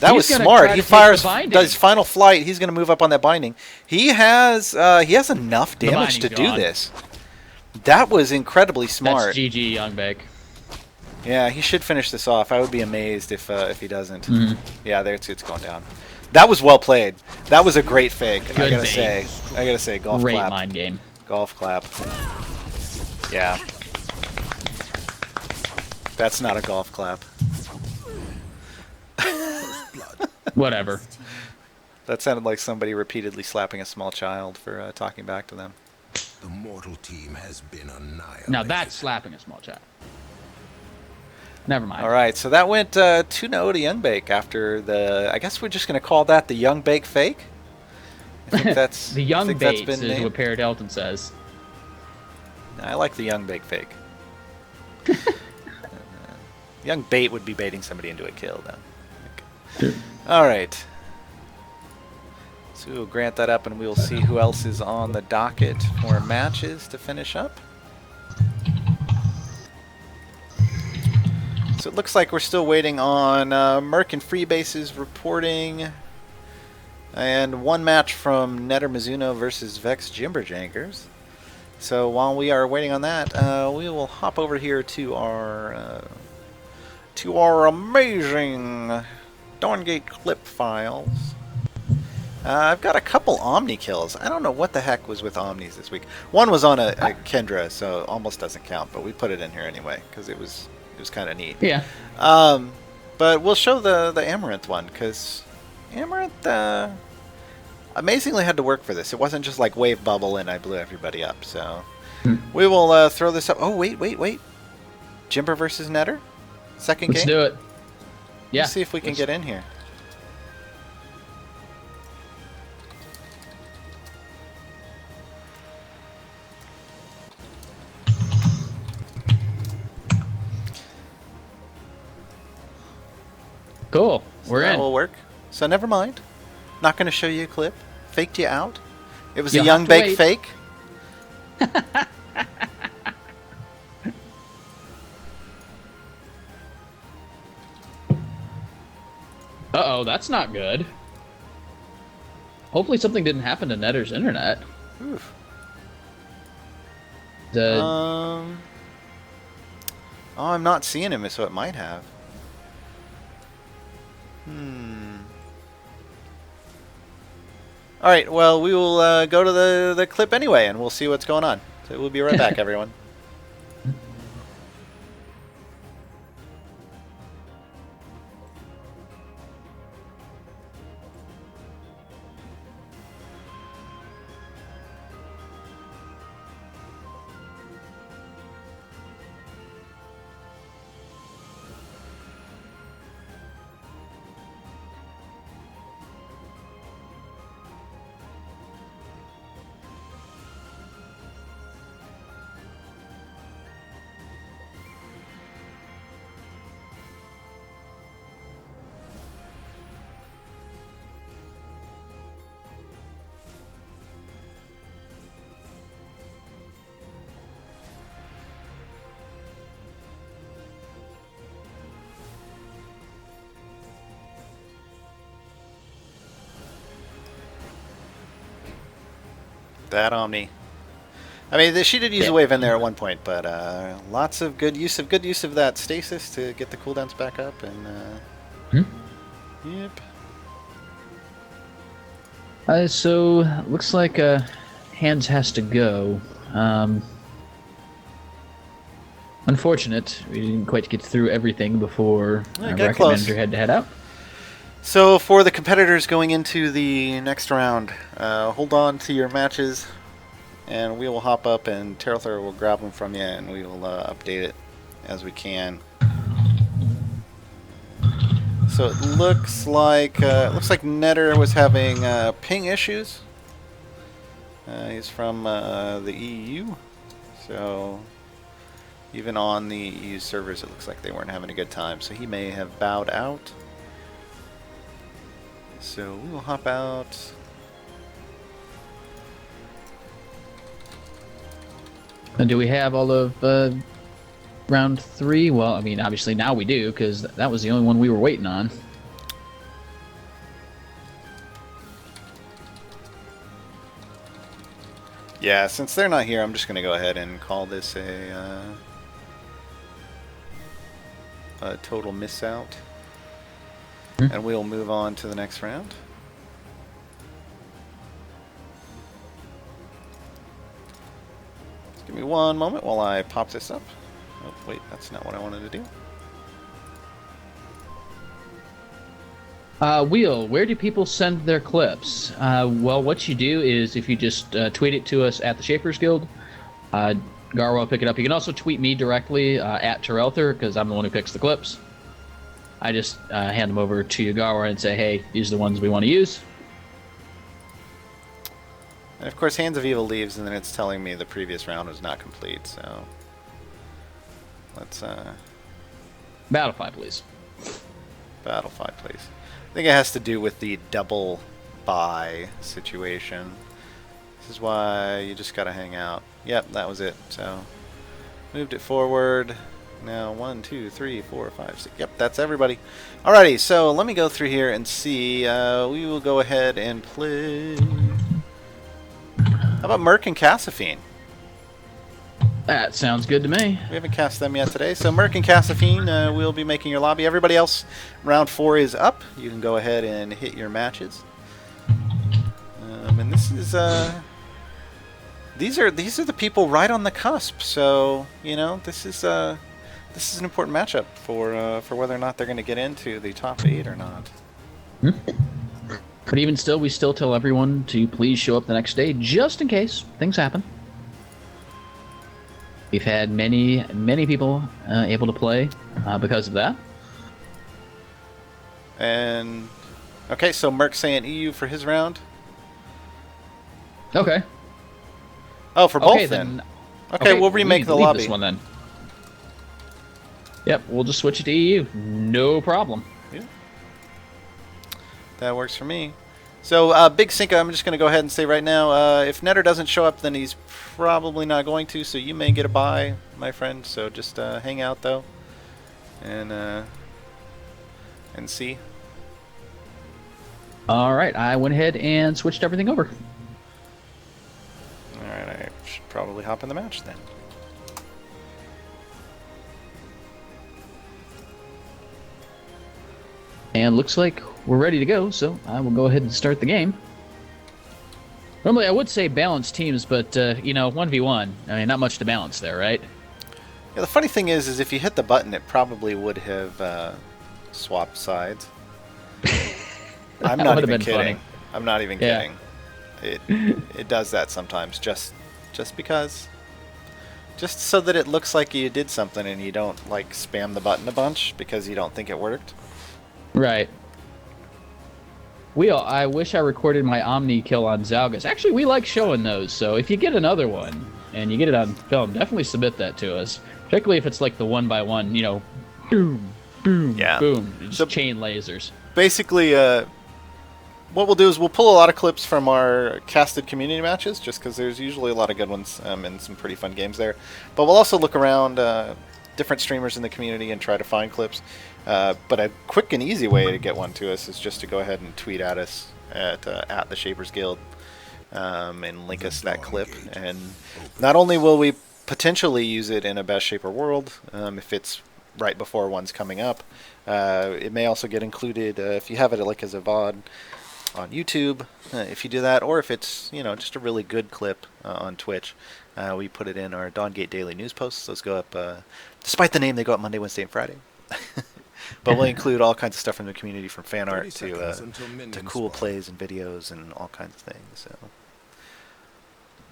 That was smart. He does final flight. He's going to move up on that binding. He has enough damage to do this. That was incredibly smart. That's GG Young Bake. Yeah, he should finish this off. I would be amazed if he doesn't. Mm-hmm. Yeah, there it's going down. That was well played. That was a great fake. I Good gotta bait. say. I gotta say, golf Great clap. mind game. Golf clap. Yeah. That's not a golf clap. Whatever. That sounded like somebody repeatedly slapping a small child for talking back to them. The mortal team has been annihilated. Now that's slapping a small child. Never mind. All right, so that went 2-0 to Young Bake after the. I guess we're just going to call that the Young Bake fake. I think that's The young I think that's baits been is named. what Tarelther says. I like the Young Bake fake. Young Bait would be baiting somebody into a kill, though. All right. So we'll grant that up, and we'll see who else is on the docket for matches to finish up. So it looks like we're still waiting on Merc and Freebase's reporting, and one match from Netter Mizuno versus Vex Jimberjankers. So while we are waiting on that, we will hop over here to our amazing Dawngate clip files. I've got a couple Omni kills. I don't know what the heck was with Omnis this week. One was on a Kendra, so almost doesn't count, but we put it in here anyway because it was kind of neat. Yeah. But we'll show the Amaranth one because Amaranth amazingly had to work for this. It wasn't just like wave bubble and I blew everybody up. So we will throw this up. Oh wait. Jimber versus Netter, second Let's game. do it. Yeah. Let's see if we can get in here. Cool. We're That in. will work. So never mind. Not going to show you a clip. Faked you out. It was You'll a Young have to Bake wait. fake. Uh-oh, that's not good. Hopefully something didn't happen to Netter's internet. Oof. The Oh, I'm not seeing him, so it might have. All right. Well, we will go to the clip anyway, and we'll see what's going on. So we'll be right back, everyone. That Omni. I mean, she did use a wave in there at one point, but lots of good use of that stasis to get the cooldowns back up, and yep. So looks like Hands has to go. Unfortunate, we didn't quite get through everything before Yeah, our got bracket close. manager had to head out. So for the competitors going into the next round, hold on to your matches, and we will hop up, and Tarelther will grab them from you, and we will update it as we can. So it looks like Netter was having ping issues. He's from the EU, so even on the EU servers, it looks like they weren't having a good time. So he may have bowed out. So we will hop out. And do we have all of round 3? Well, I mean, obviously now we do, because that was the only one we were waiting on. Yeah, since they're not here, I'm just going to go ahead and call this a total miss out. And we'll move on to the next round. Give me one moment while I pop this up. Oh, wait, that's not what I wanted to do. Wheel, where do people send their clips? Well, what you do is if you just tweet it to us at the Shapers Guild, Gaarawarr will pick it up. You can also tweet me directly at Tarelther, because I'm the one who picks the clips. I just hand them over to Gaarawarr and say, hey, these are the ones we want to use. And of course, Hands of Evil leaves, and then it's telling me the previous round was not complete, so... Let's, Battlefy, please. Battlefy, please. I think it has to do with the double buy situation. This is why you just gotta hang out. Yep, that was it. So, moved it forward. Now, 1, 2, 3, 4, 5, 6. Yep, that's everybody. Alrighty, so let me go through here and see. We will go ahead and play... How about Merc and Cassifine? That sounds good to me. We haven't cast them yet today. So Merc and Cassifine will be making your lobby. Everybody else, round 4 is up. You can go ahead and hit your matches. And this is these are the people right on the cusp. So you know this is an important matchup for whether or not they're going to get into the top 8 or not. But even still, we still tell everyone to please show up the next day, just in case things happen. We've had many people able to play because of that. And okay, so Merc's saying EU for his round. Okay. Oh, for both then. Okay, we'll remake the lobby. This one then. Yep, we'll just switch it to EU. No problem. Yeah. That works for me. So, Big Cinca, I'm just going to go ahead and say right now, if Netter doesn't show up, then he's probably not going to, so you may get a bye, my friend. So just hang out, though, and see. All right, I went ahead and switched everything over. All right, I should probably hop in the match then. And looks like we're ready to go, so I will go ahead and start the game. Normally I would say balanced teams, but, you know, 1v1, I mean, not much to balance there, right? Yeah, the funny thing is if you hit the button, it probably would have swapped sides. I'm not even kidding. I'm not even kidding. It does that sometimes, just because. Just so that it looks like you did something and you don't, like, spam the button a bunch because you don't think it worked. Right. Wheel, I wish I recorded my Omni kill on Zalgus. Actually, we like showing those, so if you get another one and you get it on film, definitely submit that to us. Particularly if it's like the 1x1, you know, boom, boom, boom, just so chain lasers. Basically, what we'll do is we'll pull a lot of clips from our casted community matches, just because there's usually a lot of good ones and some pretty fun games there. But we'll also look around different streamers in the community and try to find clips. But a quick and easy way to get one to us is just to go ahead and tweet at us at the Shapers Guild and link us that clip. And not only will we potentially use it in a Best Shaper World if it's right before one's coming up, it may also get included if you have it like as a VOD on YouTube. If you do that, or if it's just a really good clip on Twitch, we put it in our Dawngate Daily News posts. Those go up, despite the name, they go up Monday, Wednesday, and Friday. But we'll include all kinds of stuff from the community, from fan art to cool plays and videos and all kinds of things. So.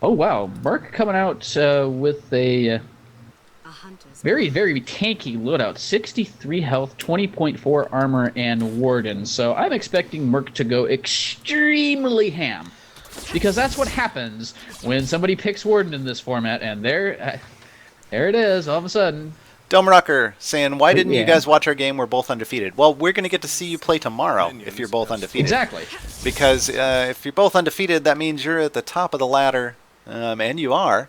Oh wow, Mark coming out with a very, very tanky loadout. 63 health, 20.4 armor, and Warden. So I'm expecting Merc to go extremely ham, because that's what happens when somebody picks Warden in this format. And there it is, all of a sudden. Delmrocker saying, why didn't you guys watch our game? We're both undefeated. Well, we're going to get to see you play tomorrow if you're both undefeated. Exactly. Because if you're both undefeated, that means you're at the top of the ladder, and you are.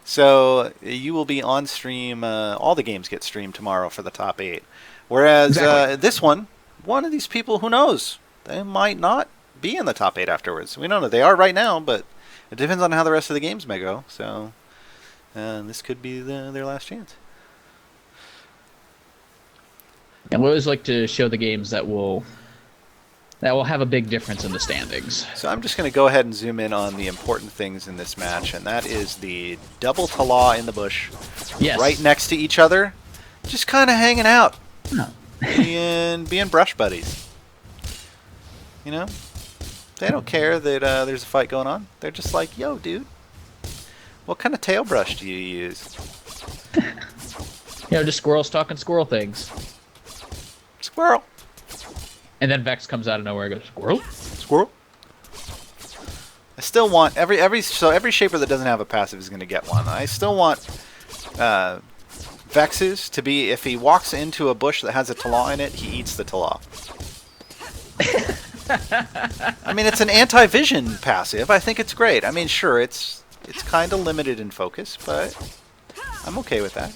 So you will be on stream. All the games get streamed tomorrow for the top 8. Whereas this one of these people, who knows? They might not be in the top 8 afterwards. We don't know. They are right now, but it depends on how the rest of the games may go. So this could be their last chance. And we always like to show the games that will That will have a big difference in the standings. So I'm just going to go ahead and zoom in on the important things in this match, and that is the double Tala in the bush, Yes. right next to each other, just kind of hanging out, No. being brush buddies. You know, they don't care that there's a fight going on. They're just like, yo, dude, what kind of tail brush do you use? You know, just squirrels talking squirrel things. Squirrel. And then Vex comes out of nowhere and goes, squirrel? Squirrel. I still want every shaper that doesn't have a passive is going to get one. I still want Vex's to be, if he walks into a bush that has a Tala in it, he eats the Tala. I mean, it's an anti-vision passive. I think it's great. I mean, sure, it's kind of limited in focus, but I'm okay with that.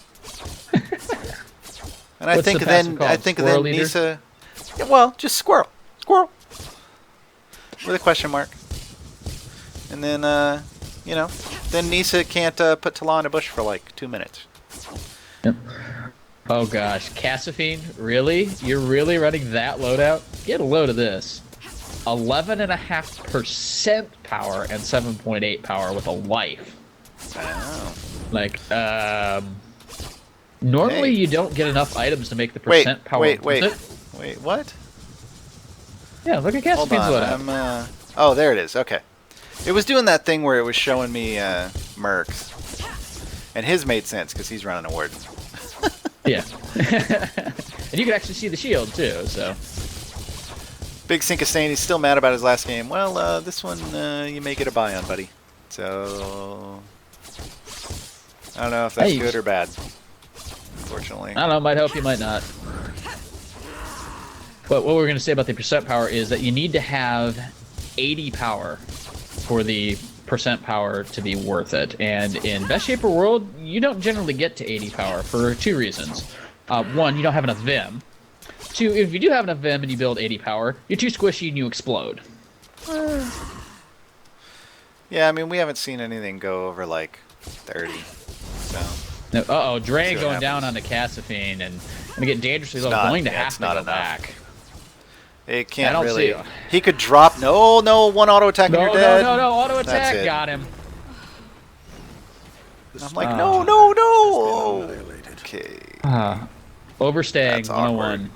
And I What's think the then passive called? Squirrel eater? Nissa. Yeah, well, just squirrel, with a question mark. And then you know, then Nissa can't put Tala in a bush for like 2 minutes. Yep. Oh gosh, Cassifine? Really? You're really running that loadout? Get a load of this. 11.5% power and 7.8 power with a life. Oh. Like, normally Hey. you don't get enough items to make the percent power. Wait, worth it. what? Yeah, look at Hold Cassifine's on, loadout. oh, there it is. Okay, it was doing that thing where it was showing me Mercs, and his made sense because he's running a warden. Yeah. And you can actually see the shield too, so. Big Sink is saying he's still mad about his last game. Well, this one you may get a buy on, buddy. So I don't know if that's Hey. good or bad. Unfortunately. I don't know, might help you, might not. But what we're going to say about the percent power is that you need to have 80 power for the percent power to be worth it. And in Best Shaper World, you don't generally get to 80 power for 2 reasons. One, you don't have enough Vim. 2, if you do have enough Vim and you build 80 power, you're too squishy and you explode. Yeah, I mean, we haven't seen anything go over like 30. So No, uh-oh, Dre See what going down happens. on the Cassifine and going to get dangerously low. not- Going to yeah, have it's to not go enough. back. it I can't don't really. see- He could drop. No, one auto attack and No, you're dead. no, auto That's attack it. got him. I'm like, Oh. no. Annihilated. Okay. Overstaying That's 101.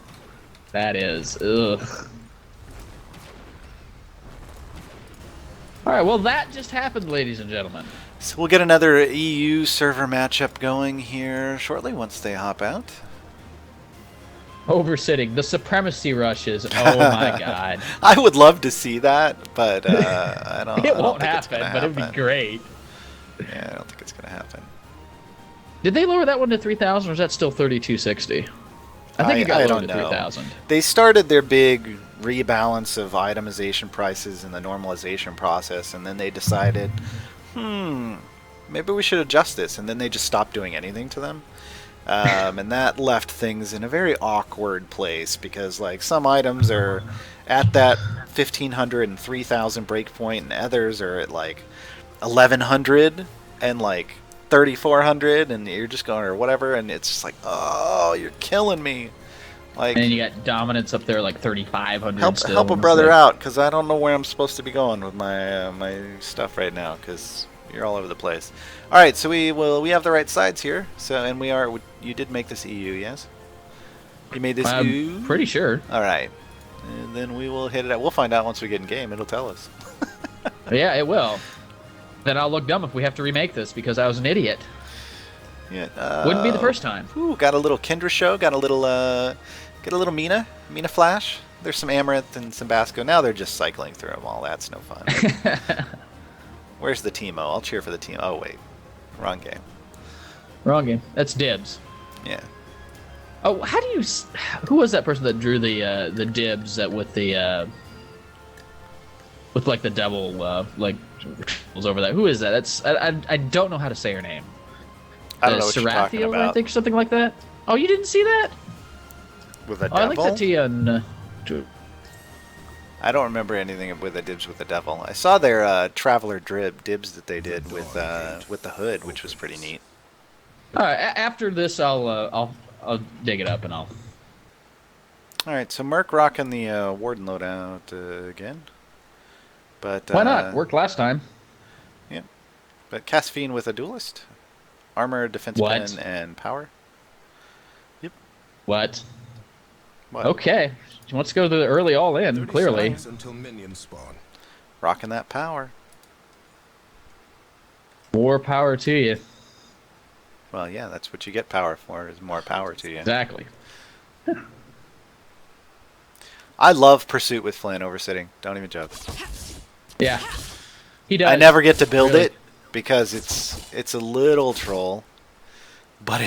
That is. Ugh. Alright, well that just happened, ladies and gentlemen. So we'll get another EU server matchup going here shortly once they hop out. Oversitting. The supremacy rushes. Oh my god. I would love to see that, but I don't. It I don't won't think it's happen, gonna but it'd be happen. great. Yeah, I don't think it's gonna happen. Did they lower that one to 3,000 or is that still 3260? I think it got I lowered don't to know. 3,000. They started their big rebalance of itemization prices in the normalization process, and then they decided, maybe we should adjust this, and then they just stopped doing anything to them. And that left things in a very awkward place because, like, some items are at that 1,500 and 3,000 breakpoint, and others are at like 1,100 and like 3,400, and you're just going or whatever, and it's just like, oh, you're killing me. Like, And then you got dominance up there like 3,500 help still. help a and it's brother like- out, because I don't know where I'm supposed to be going with my my stuff right now, because you're all over the place. All right, so we have the right sides here. So, and you did make this EU, yes? You made this EU? I'm pretty sure. All right, and then we will hit it out. We'll find out once we get in game. It'll tell us. Yeah, it will. Then I'll look dumb if we have to remake this because I was an idiot. Yeah, Wouldn't be the first time. Ooh, got a little Kendra show. Got a little Mina Flash. There's some Amaranth and some Basco. Now they're just cycling through them all. That's no fun. Where's the Teemo? I'll cheer for the team. Oh wait, wrong game. Wrong game. That's dibs. Yeah. Oh, how do you? Who was that person that drew the dibs that with like the devil like was over that? Who is that? That's I don't know how to say her name. I don't know what you're talking Sarathiel, about. I think, something like that. Oh, you didn't see that? With a Oh, I linked devil? that to you on. I don't remember anything with the dibs with the devil. I saw their Traveler dibs that they did with the hood, which was pretty neat. All right, after this, I'll dig it up and I'll. Alright, so Merc rocking the Warden loadout again. But Why not? Worked last time. Yeah. But Caspian with a duelist. Armor, defense What? pen, and power. Yep. What? What? Okay. She wants to go to the early all-in, 30 clearly. seconds until minions spawn. Rocking that power. More power to you. Well, yeah, that's what you get power for, is more power to you. Exactly. I love Pursuit with Flynn over sitting. Don't even joke. Yeah. He does. I never get to build Really. it because it's a little troll. But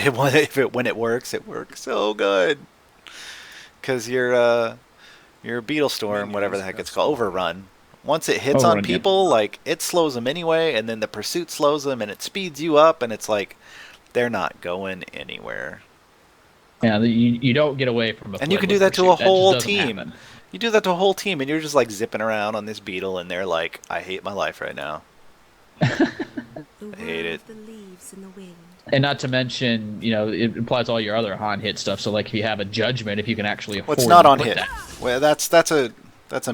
when it works so good. Because your Beetle Storm, whatever the heck it's called, Overrun. Once it hits on Overrun, yeah. people, like, it slows them anyway, and then the Pursuit slows them, and it speeds you up, and it's like, they're not going anywhere. Yeah, you don't get away from a And you can Flynn do with that to a Pursuit. That just whole doesn't team. happen. You do that to a whole team, and you're just like zipping around on this beetle, and they're like, I hate my life right now. The hate whir it. of the leaves in the wind. And not to mention, you know, it applies all your other on-hit stuff. So, like, if you have a judgment, if you can actually afford Well, it's not to on put hit. that. Well, that's a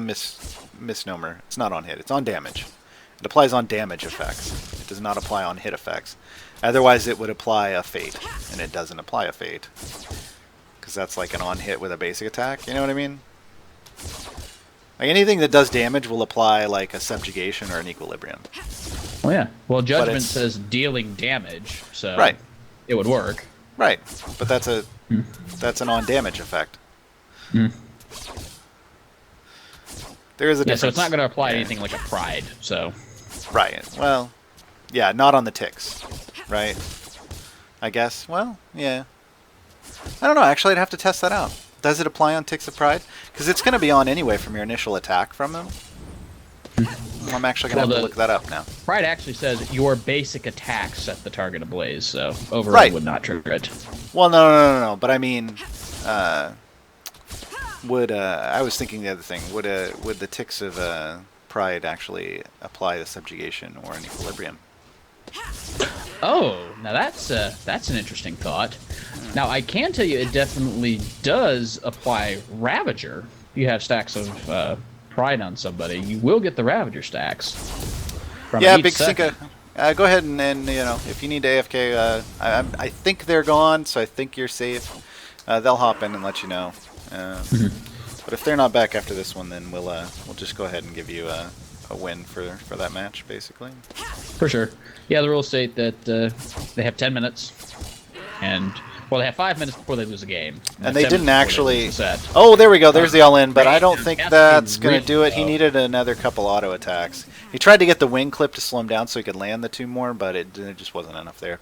misnomer. It's not on hit. It's on damage. It applies on damage effects. It does not apply on hit effects. Otherwise, it would apply a fate, and it doesn't apply a fate. Because that's like an on-hit with a basic attack. You know what I mean? Like anything that does damage will apply like a subjugation or an equilibrium. Oh, yeah. Well, judgment it's- says dealing damage, so Right. it would work. Right, but that's an on-damage effect. Mm. There is a Yeah, difference. so it's not going to apply to Yeah. anything like a pride. So Right. Well, yeah, not on the ticks, right? I guess. Well, yeah. I don't know. Actually, I'd have to test that out. Does it apply on ticks of pride? Because it's going to be on anyway from your initial attack from them. I'm actually going to have to look that up now. pride actually says your basic attack set the target ablaze, so override Right. would not trigger it. Well, no. But I mean, I was thinking the other thing. Would the ticks of pride actually apply the subjugation or an equilibrium? Oh, now that's an interesting thought. Now I can tell you it definitely does apply Ravager. If you have stacks of pride on somebody, you will get the Ravager stacks. From Yeah, each Big second. Sika. Go ahead and you know, if you need to AFK, I think they're gone, so I think you're safe. They'll hop in and let you know. But if they're not back after this one, then we'll just go ahead and give you a win for that match, basically. For sure. Yeah, the rules state that they have 10 minutes, and well, they have 5 minutes before they lose a game, And they 10 didn't minutes before they actually. lose a set. Oh, there we go. There's the all-in, but I don't Right. think That's that's gonna really do it. He low. needed another couple auto attacks. He tried to get the wing clip to slow him down so he could land the two more, but it just wasn't enough there.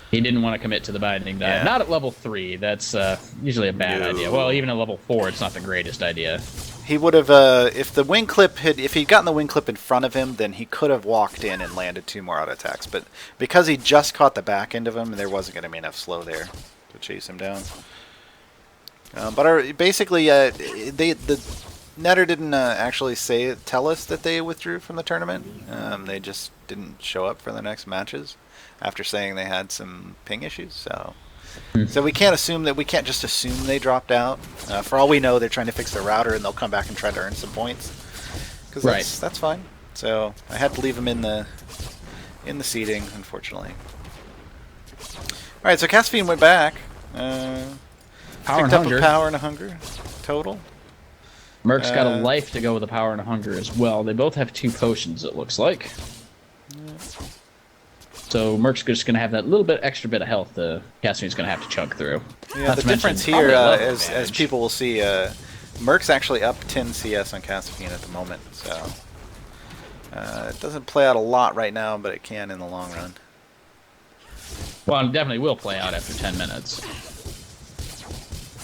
He didn't want to commit to the binding dive. Yeah. Not at level 3. That's usually a bad No. idea. Well, even at level 4, it's not the greatest idea. He would have, if the wing clip if he'd gotten the wing clip in front of him, then he could have walked in and landed two more auto attacks. But because he just caught the back end of him, there wasn't going to be enough slow there to chase him down. Basically, the Netter didn't actually tell us that they withdrew from the tournament. They just didn't show up for the next matches after saying they had some ping issues. So we can't just assume they dropped out. For all we know, they're trying to fix their router, and they'll come back and try to earn some points. Because that's fine. So I had to leave them in the seating, unfortunately. All right, so Caspian went back. Power and Picked up hunger. a power and a hunger total. Merc's got a life to go with a power and a hunger as well. They both have 2 potions, it looks like. So Merc's just going to have that little bit extra bit of health Caspian's going to have to chunk through. Yeah, Not the to mention difference probably here, a level as advantage. people will see, Merc's actually up 10 CS on Caspian at the moment. So it doesn't play out a lot right now, but it can in the long run. Well, it definitely will play out after 10 minutes.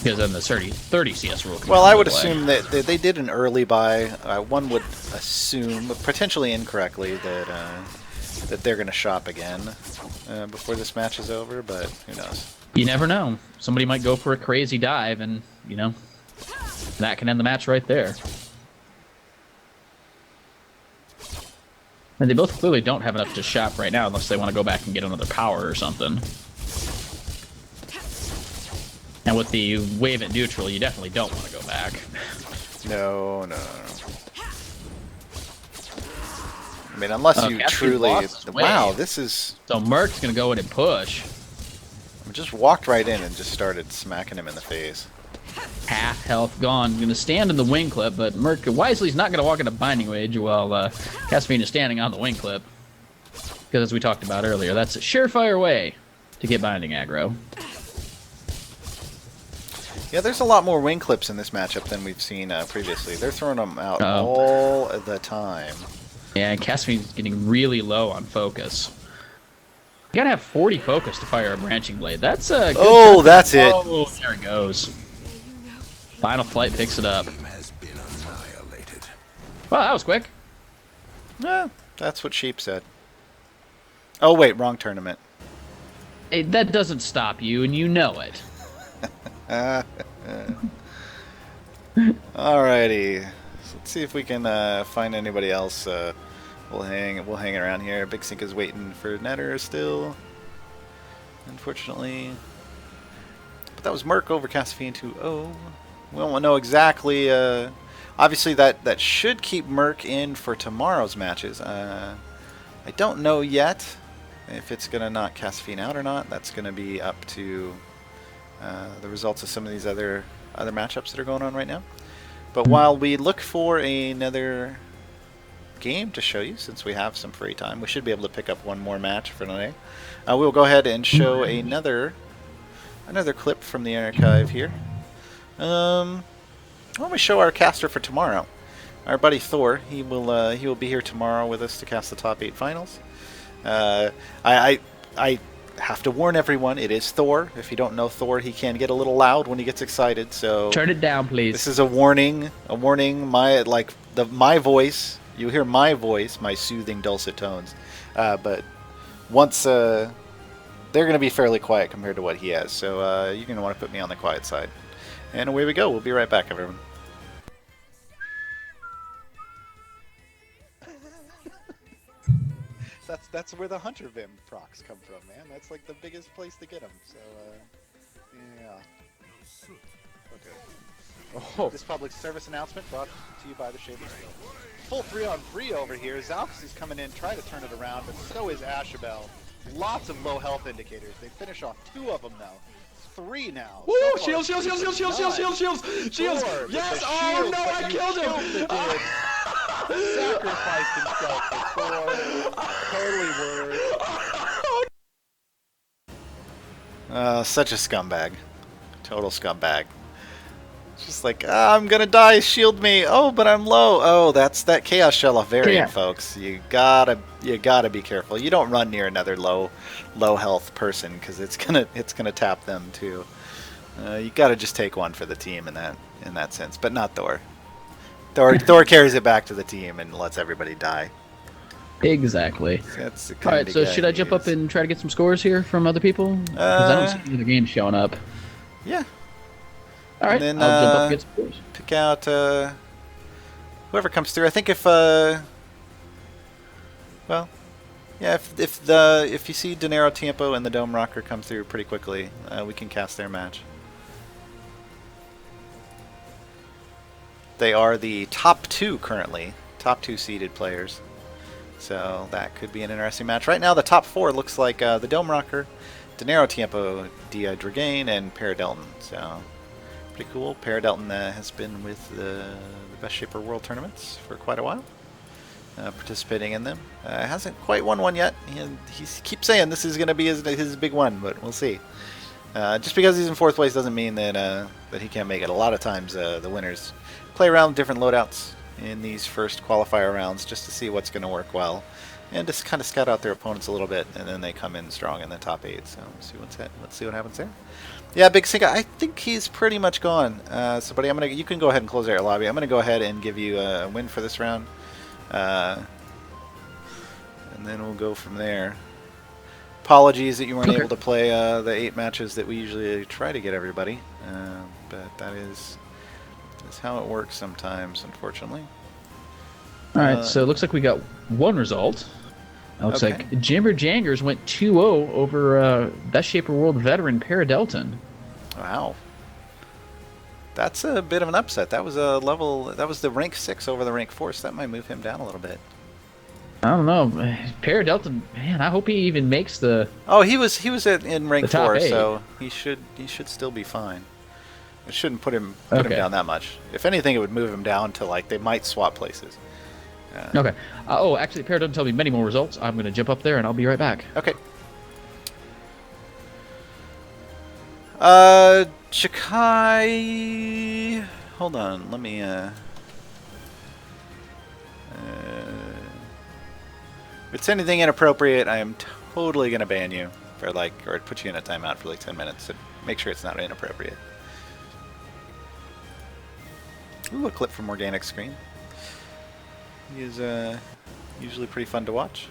Because then the 30 CS rule can Well, come I into would play. assume that they did an early buy. One would assume, but potentially incorrectly, that they're going to shop again before this match is over, but who knows. You never know. Somebody might go for a crazy dive, and, that can end the match right there. And they both clearly don't have enough to shop right now unless they want to go back and get another power or something. And with the wave at neutral, you definitely don't want to go back. No. I mean, unless you truly... Wow, this is... So Merc's going to go in and push. I just walked right in and just started smacking him in the face. Half health gone. Going to stand in the wing clip, but Merc wisely is not going to walk into Binding Wage while Caspian is standing on the wing clip. Because as we talked about earlier, that's a surefire way to get Binding aggro. Yeah, there's a lot more wing clips in this matchup than we've seen previously. They're throwing them out all the time. Yeah, and Caspian's getting really low on focus. You gotta have 40 focus to fire a branching blade. That's a good that's it. Oh, there it goes. Final Flight picks it up. Has been annihilated. Well, that was quick. That's what Sheep said. Oh, wait, wrong tournament. Hey, that doesn't stop you, and you know it. Alrighty. So let's see if we can find anybody else. We'll hang around here. Big Sink is waiting for Netter still, unfortunately. But that was Merc over Caspian 2-0. We don't know exactly. Obviously, that should keep Merc in for tomorrow's matches. I don't know yet if it's going to knock Caspian out or not. That's going to be up to the results of some of these other matchups that are going on right now. But while we look for another game to show you, since we have some free time, we should be able to pick up one more match for today. We'll go ahead and show another clip from the archive here. Why don't we show our caster for tomorrow? Our buddy Thor. He will be here tomorrow with us to cast the top 8 finals. I have to warn everyone, it is Thor. If you don't know Thor, he can get a little loud when he gets excited. So turn it down, please. This is a warning. My voice. You hear my voice, my soothing, dulcet tones. But once they're going to be fairly quiet compared to what he has. So you're going to want to put me on the quiet side. And away we go. We'll be right back, everyone. That's where the Hunter Vim procs come from, man. That's like the biggest place to get them. So, yeah. Okay. Oh. This public service announcement brought to you by the Shaver's Guild. Full 3-on-3 over here. Zalx is coming in, trying to turn it around, but so is Ashabel. Lots of low health indicators. They finish off 2 of them now. 3 now. Woo! So Shields! Shields! Yes! Oh no! I killed him! Sacrificed himself for Thor. Totally worth. Such a scumbag. Total scumbag. Just like, I'm gonna die, shield me. Oh, but I'm low. Oh, that's that Chaos Shell of variant, folks. You gotta be careful. You don't run near another low health person because it's gonna tap them too. You gotta just take one for the team in that sense, but not Thor. Thor carries it back to the team and lets everybody die. Exactly. That's the all right, so should I jump up and try to get some scores here from other people? Because I don't see any of the games showing up. Yeah. All right, then, I'll jump up and get some scores. Pick out whoever comes through. I think if well, yeah, if you see Dinero Tiempo and the Dome Rocker come through pretty quickly, we can cast their match. They are the top 2 currently, top 2 seeded players. So that could be an interesting match. Right now, the top 4 looks like the Dome Rocker, Dinero Tiempo, Dia Dragain, and Paradelton. So pretty cool. Paradelton has been with the Best Shaper World tournaments for quite a while, participating in them. Hasn't quite won one yet. He keeps saying this is going to be his big one, but we'll see. Just because he's in 4th place doesn't mean that he can't make it. A lot of times the winners play around with different loadouts in these first qualifier rounds just to see what's going to work well and just kind of scout out their opponents a little bit, and then they come in strong in the top 8. So let's see what happens there. Yeah, Big Sink, I think he's pretty much gone. So buddy, you can go ahead and close out your lobby. I'm going to go ahead and give you a win for this round. And then we'll go from there. Apologies that you weren't able to play the 8 matches that we usually try to get everybody. But that is how it works sometimes, unfortunately. All right, so it looks like we got one result. It looks like Jimmer Jangers went 2-0 over Best Shaper World veteran Paradelton. Wow. That's a bit of an upset. That was a level. That was the rank 6 over the rank 4, so that might move him down a little bit. I don't know. Tarelther, man, I hope he even makes the. Oh, he was in rank The top 4, 8. so he should still be fine. It shouldn't put him Okay. down that much. If anything, it would move him down to like they might swap places. Okay. Oh, actually, Pear doesn't tell me many more results. I'm gonna jump up there and I'll be right back. Okay. Chikai. Hold on. Let me. If it's anything inappropriate, I am totally gonna ban you for like, or put you in a timeout for like 10 minutes. So make sure it's not inappropriate. Ooh, a clip from Organic Screen. He is usually pretty fun to watch.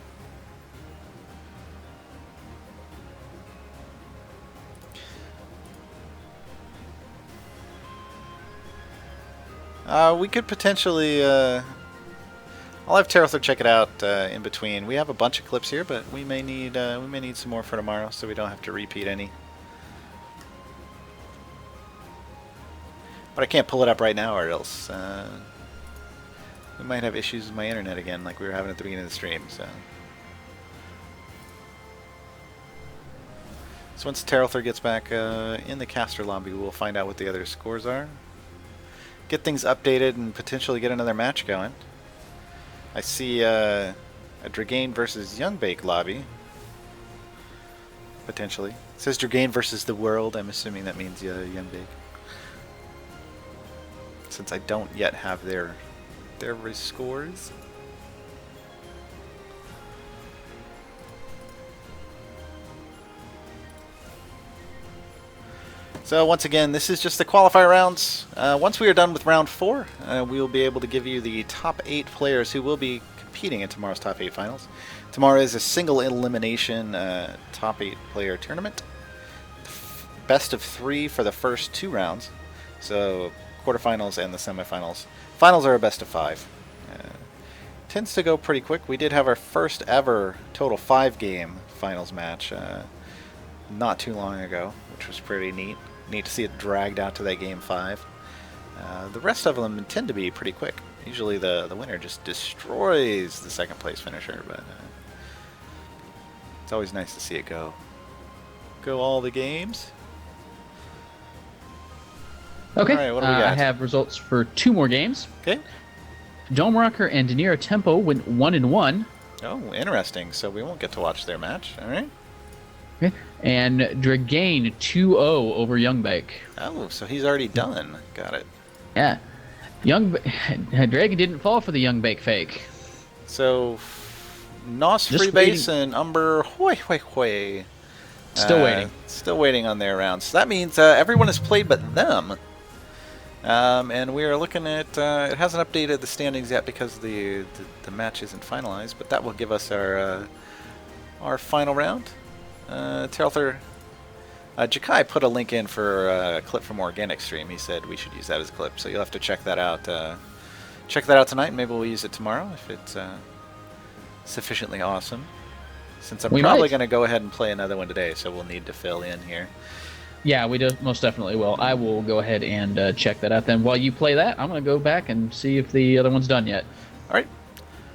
We could potentially. I'll have Tarelther check it out in between. We have a bunch of clips here, but we may need some more for tomorrow, so we don't have to repeat any. But I can't pull it up right now, or else we might have issues with my internet again, like we were having at the beginning of the stream. So once Tarelther gets back in the caster lobby, we'll find out what the other scores are. Get things updated and potentially get another match going. I see a Dragain versus Youngbake lobby. Potentially. It says Dragain versus the world. I'm assuming that means Youngbake. Since I don't yet have their scores. So once again, this is just the qualifier rounds. Once we are done with round 4, we will be able to give you the top 8 players who will be competing in tomorrow's top 8 finals. Tomorrow is a single elimination top 8 player tournament. Best of 3 for the first 2 rounds. So quarterfinals and the semifinals. Finals are a best of 5. Tends to go pretty quick. We did have our first ever total 5-game finals match not too long ago, which was pretty neat. Neat to see it dragged out to that game 5. The rest of them tend to be pretty quick. Usually the winner just destroys the second place finisher, but it's always nice to see it go all the games. Okay. All right, what do we got? I have results for 2 more games. Okay. Dome Rocker and Danira Tempo went 1-1. Oh, interesting. So we won't get to watch their match. All right. Okay. And Dragain 2-0 over Youngbake. Oh, so he's already done. Got it. Yeah. Dragon didn't fall for the Youngbake fake. So Nos Just Freebase and Umber Hoi. Still waiting. Still waiting on their rounds. So that means everyone has played but them. And we are looking at, it hasn't updated the standings yet because the match isn't finalized, but that will give us our final round. Tarelther, Jakai put a link in for a clip from Organic Stream. He said we should use that as a clip, so you'll have to check that out. Check that out tonight, and maybe we'll use it tomorrow if it's sufficiently awesome. Since I'm probably going to go ahead and play another one today, so we'll need to fill in here. Yeah, we most definitely will. I will go ahead and check that out then. While you play that, I'm going to go back and see if the other one's done yet. All right.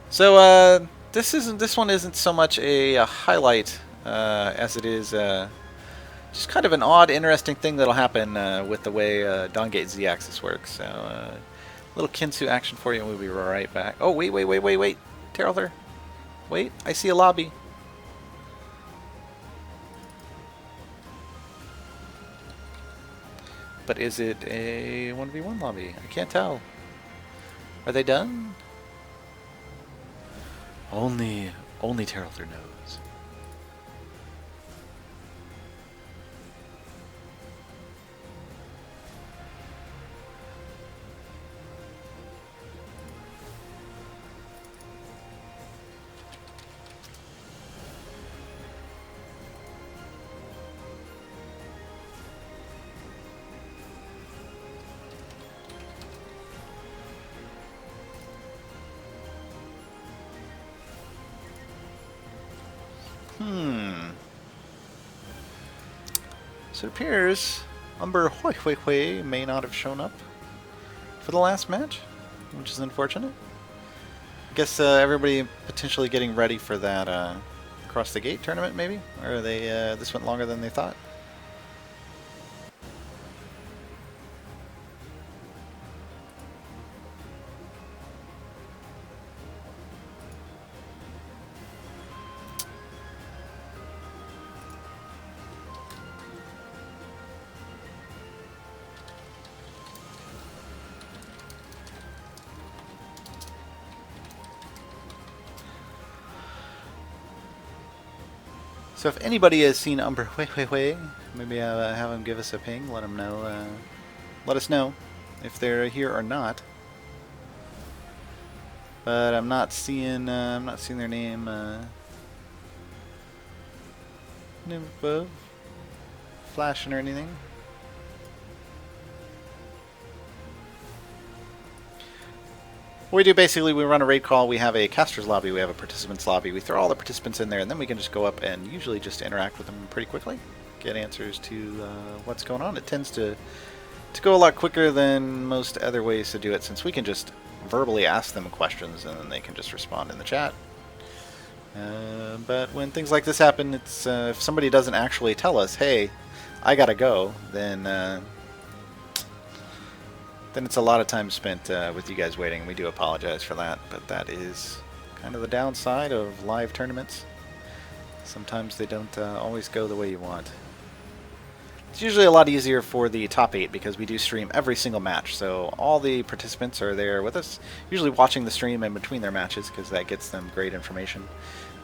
So this one isn't so much a highlight as it is just kind of an odd, interesting thing that'll happen with the way Dawngate Z-axis works. So a little Kinsu action for you, and we'll be right back. Oh, wait. Tarelther. Wait, I see a lobby. But is it a 1v1 lobby? I can't tell. Are they done? Only Tarelther knows. So it appears Umber Hoi Hoi Hoi may not have shown up for the last match, which is unfortunate. I guess everybody potentially getting ready for that Across the Gate tournament, maybe? Or they this went longer than they thought? So if anybody has seen Umber Hoi Hoi Hoi, maybe have them give us a ping. Let them know. Let us know if they're here or not. But I'm not seeing. I'm not seeing their name. Name above, flashing or anything. We do basically, we run a raid call, we have a caster's lobby, we have a participants lobby, we throw all the participants in there, and then we can just go up and usually just interact with them pretty quickly, get answers to what's going on. It tends to go a lot quicker than most other ways to do it, since we can just verbally ask them questions and then they can just respond in the chat. But when things like this happen, it's if somebody doesn't actually tell us, hey, I gotta go, then it's a lot of time spent with you guys waiting. We do apologize for that, but that is kind of the downside of live tournaments. Sometimes they don't always go the way you want. It's usually a lot easier for the top 8 because we do stream every single match, so all the participants are there with us, usually watching the stream in between their matches because that gets them great information.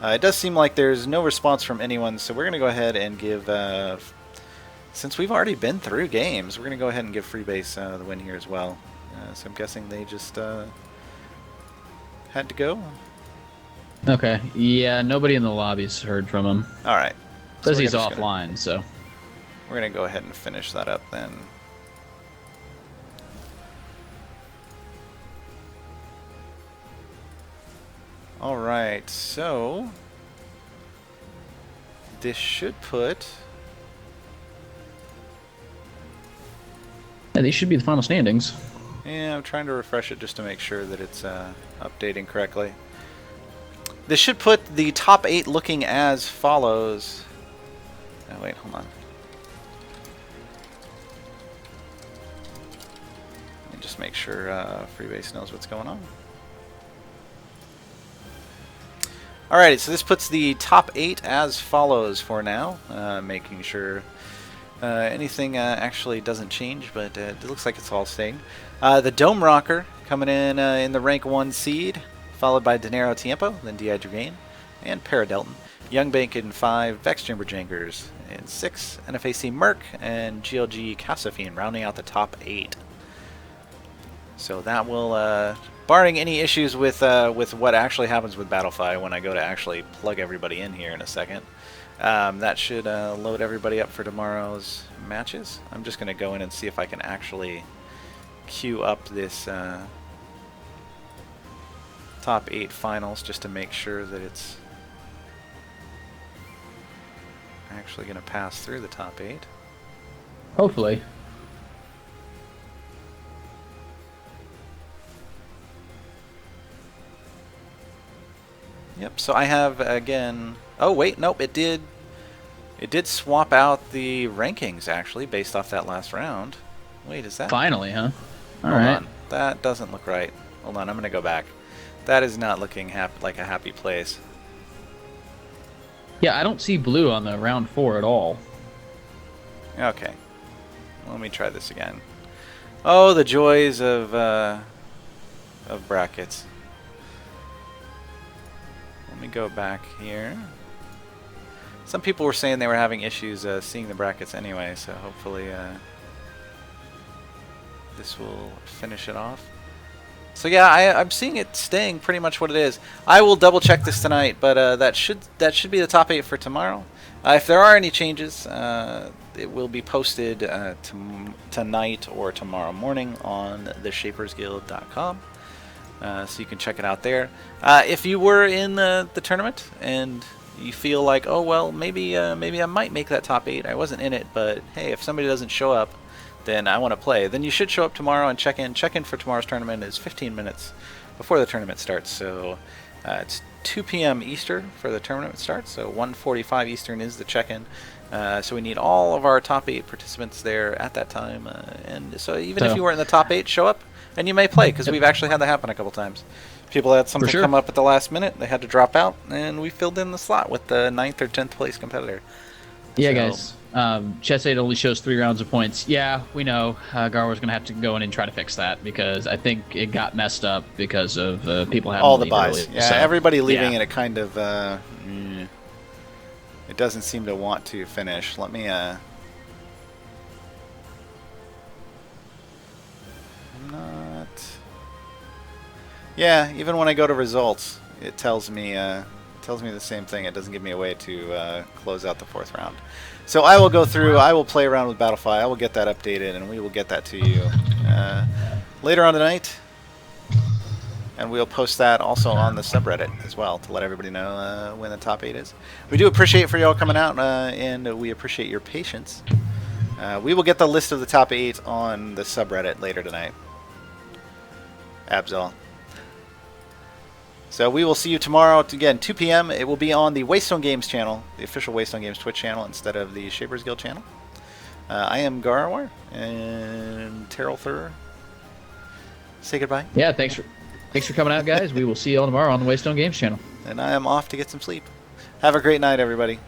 It does seem like there's no response from anyone, so we're going to go ahead and give... since we've already been through games, we're going to go ahead and give Freebase the win here as well. So I'm guessing they just had to go. Okay. Yeah, nobody in the lobby's heard from him. Alright. Says he's offline, so... We're going to go ahead and finish that up then. Alright, so... this should put... yeah, these should be the final standings. Yeah, I'm trying to refresh it just to make sure that it's updating correctly. This should put the top 8 looking as follows. Oh, wait, hold on. Let me just make sure Freebase knows what's going on. Alrighty, so this puts the top 8 as follows for now, making sure anything actually doesn't change, but it looks like it's all staying. The Dome Rocker coming in the rank 1 seed, followed by Dinero Tiempo, then D.I. Dragain, and Paradelton. Young Bank in 5, Vex Jangers in 6, NFAC Merc, and GLG Cassafine rounding out the top 8. So that will, barring any issues with what actually happens with Battlefy when I go to actually plug everybody in here in a second, that should load everybody up for tomorrow's matches. I'm just going to go in and see if I can actually queue up this top 8 finals just to make sure that it's actually going to pass through the top 8. Hopefully. Yep, so I have, again... oh, wait, nope, it did swap out the rankings, actually, based off that last round. Wait, is that... finally, huh? Hold on. That doesn't look right. Hold on, I'm going to go back. That is not looking like a happy place. Yeah, I don't see blue on the round 4 at all. Okay. Let me try this again. Oh, the joys of brackets. Let me go back here. Some people were saying they were having issues seeing the brackets anyway, so hopefully this will finish it off. So yeah, I'm seeing it staying pretty much what it is. I will double check this tonight, but that should be the top 8 for tomorrow. If there are any changes, it will be posted tonight or tomorrow morning on theshapersguild.com. So you can check it out there. If you were in the tournament and you feel like, oh well, maybe I might make that top 8. I wasn't in it, but hey, if somebody doesn't show up, then I want to play. Then you should show up tomorrow and check in. Check-in for tomorrow's tournament is 15 minutes before the tournament starts. So it's 2 p.m. Eastern for the tournament starts. So 1:45 Eastern is the check-in. So we need all of our top 8 participants there at that time. And so even if you weren't in the top 8, show up and you may play, because we've actually had that happen a couple times. People had something come up at the last minute, they had to drop out, and we filled in the slot with the 9th or 10th place competitor. Yeah, guys. Chess 8 only shows 3 rounds of points. Yeah, we know. Gaarawarr's going to have to go in and try to fix that, because I think it got messed up because of people having all to the leave buys. early. Yeah, So, everybody leaving it kind of... it doesn't seem to want to finish. Let me... not... Yeah, even when I go to results, it tells me the same thing. It doesn't give me a way to close out the 4th round. So I will go through, I will play around with Battlefy, I will get that updated, and we will get that to you later on tonight. And we'll post that also on the subreddit as well to let everybody know when the top 8 is. We do appreciate for y'all coming out, and we appreciate your patience. We will get the list of the top 8 on the subreddit later tonight. Absol. So we will see you tomorrow, again, 2 p.m. It will be on the Waystone Games channel, the official Waystone Games Twitch channel, instead of the Shapers Guild channel. I am Gaarawarr, and Tarelther. Say goodbye. Yeah, thanks for coming out, guys. We will see you all tomorrow on the Waystone Games channel. And I am off to get some sleep. Have a great night, everybody.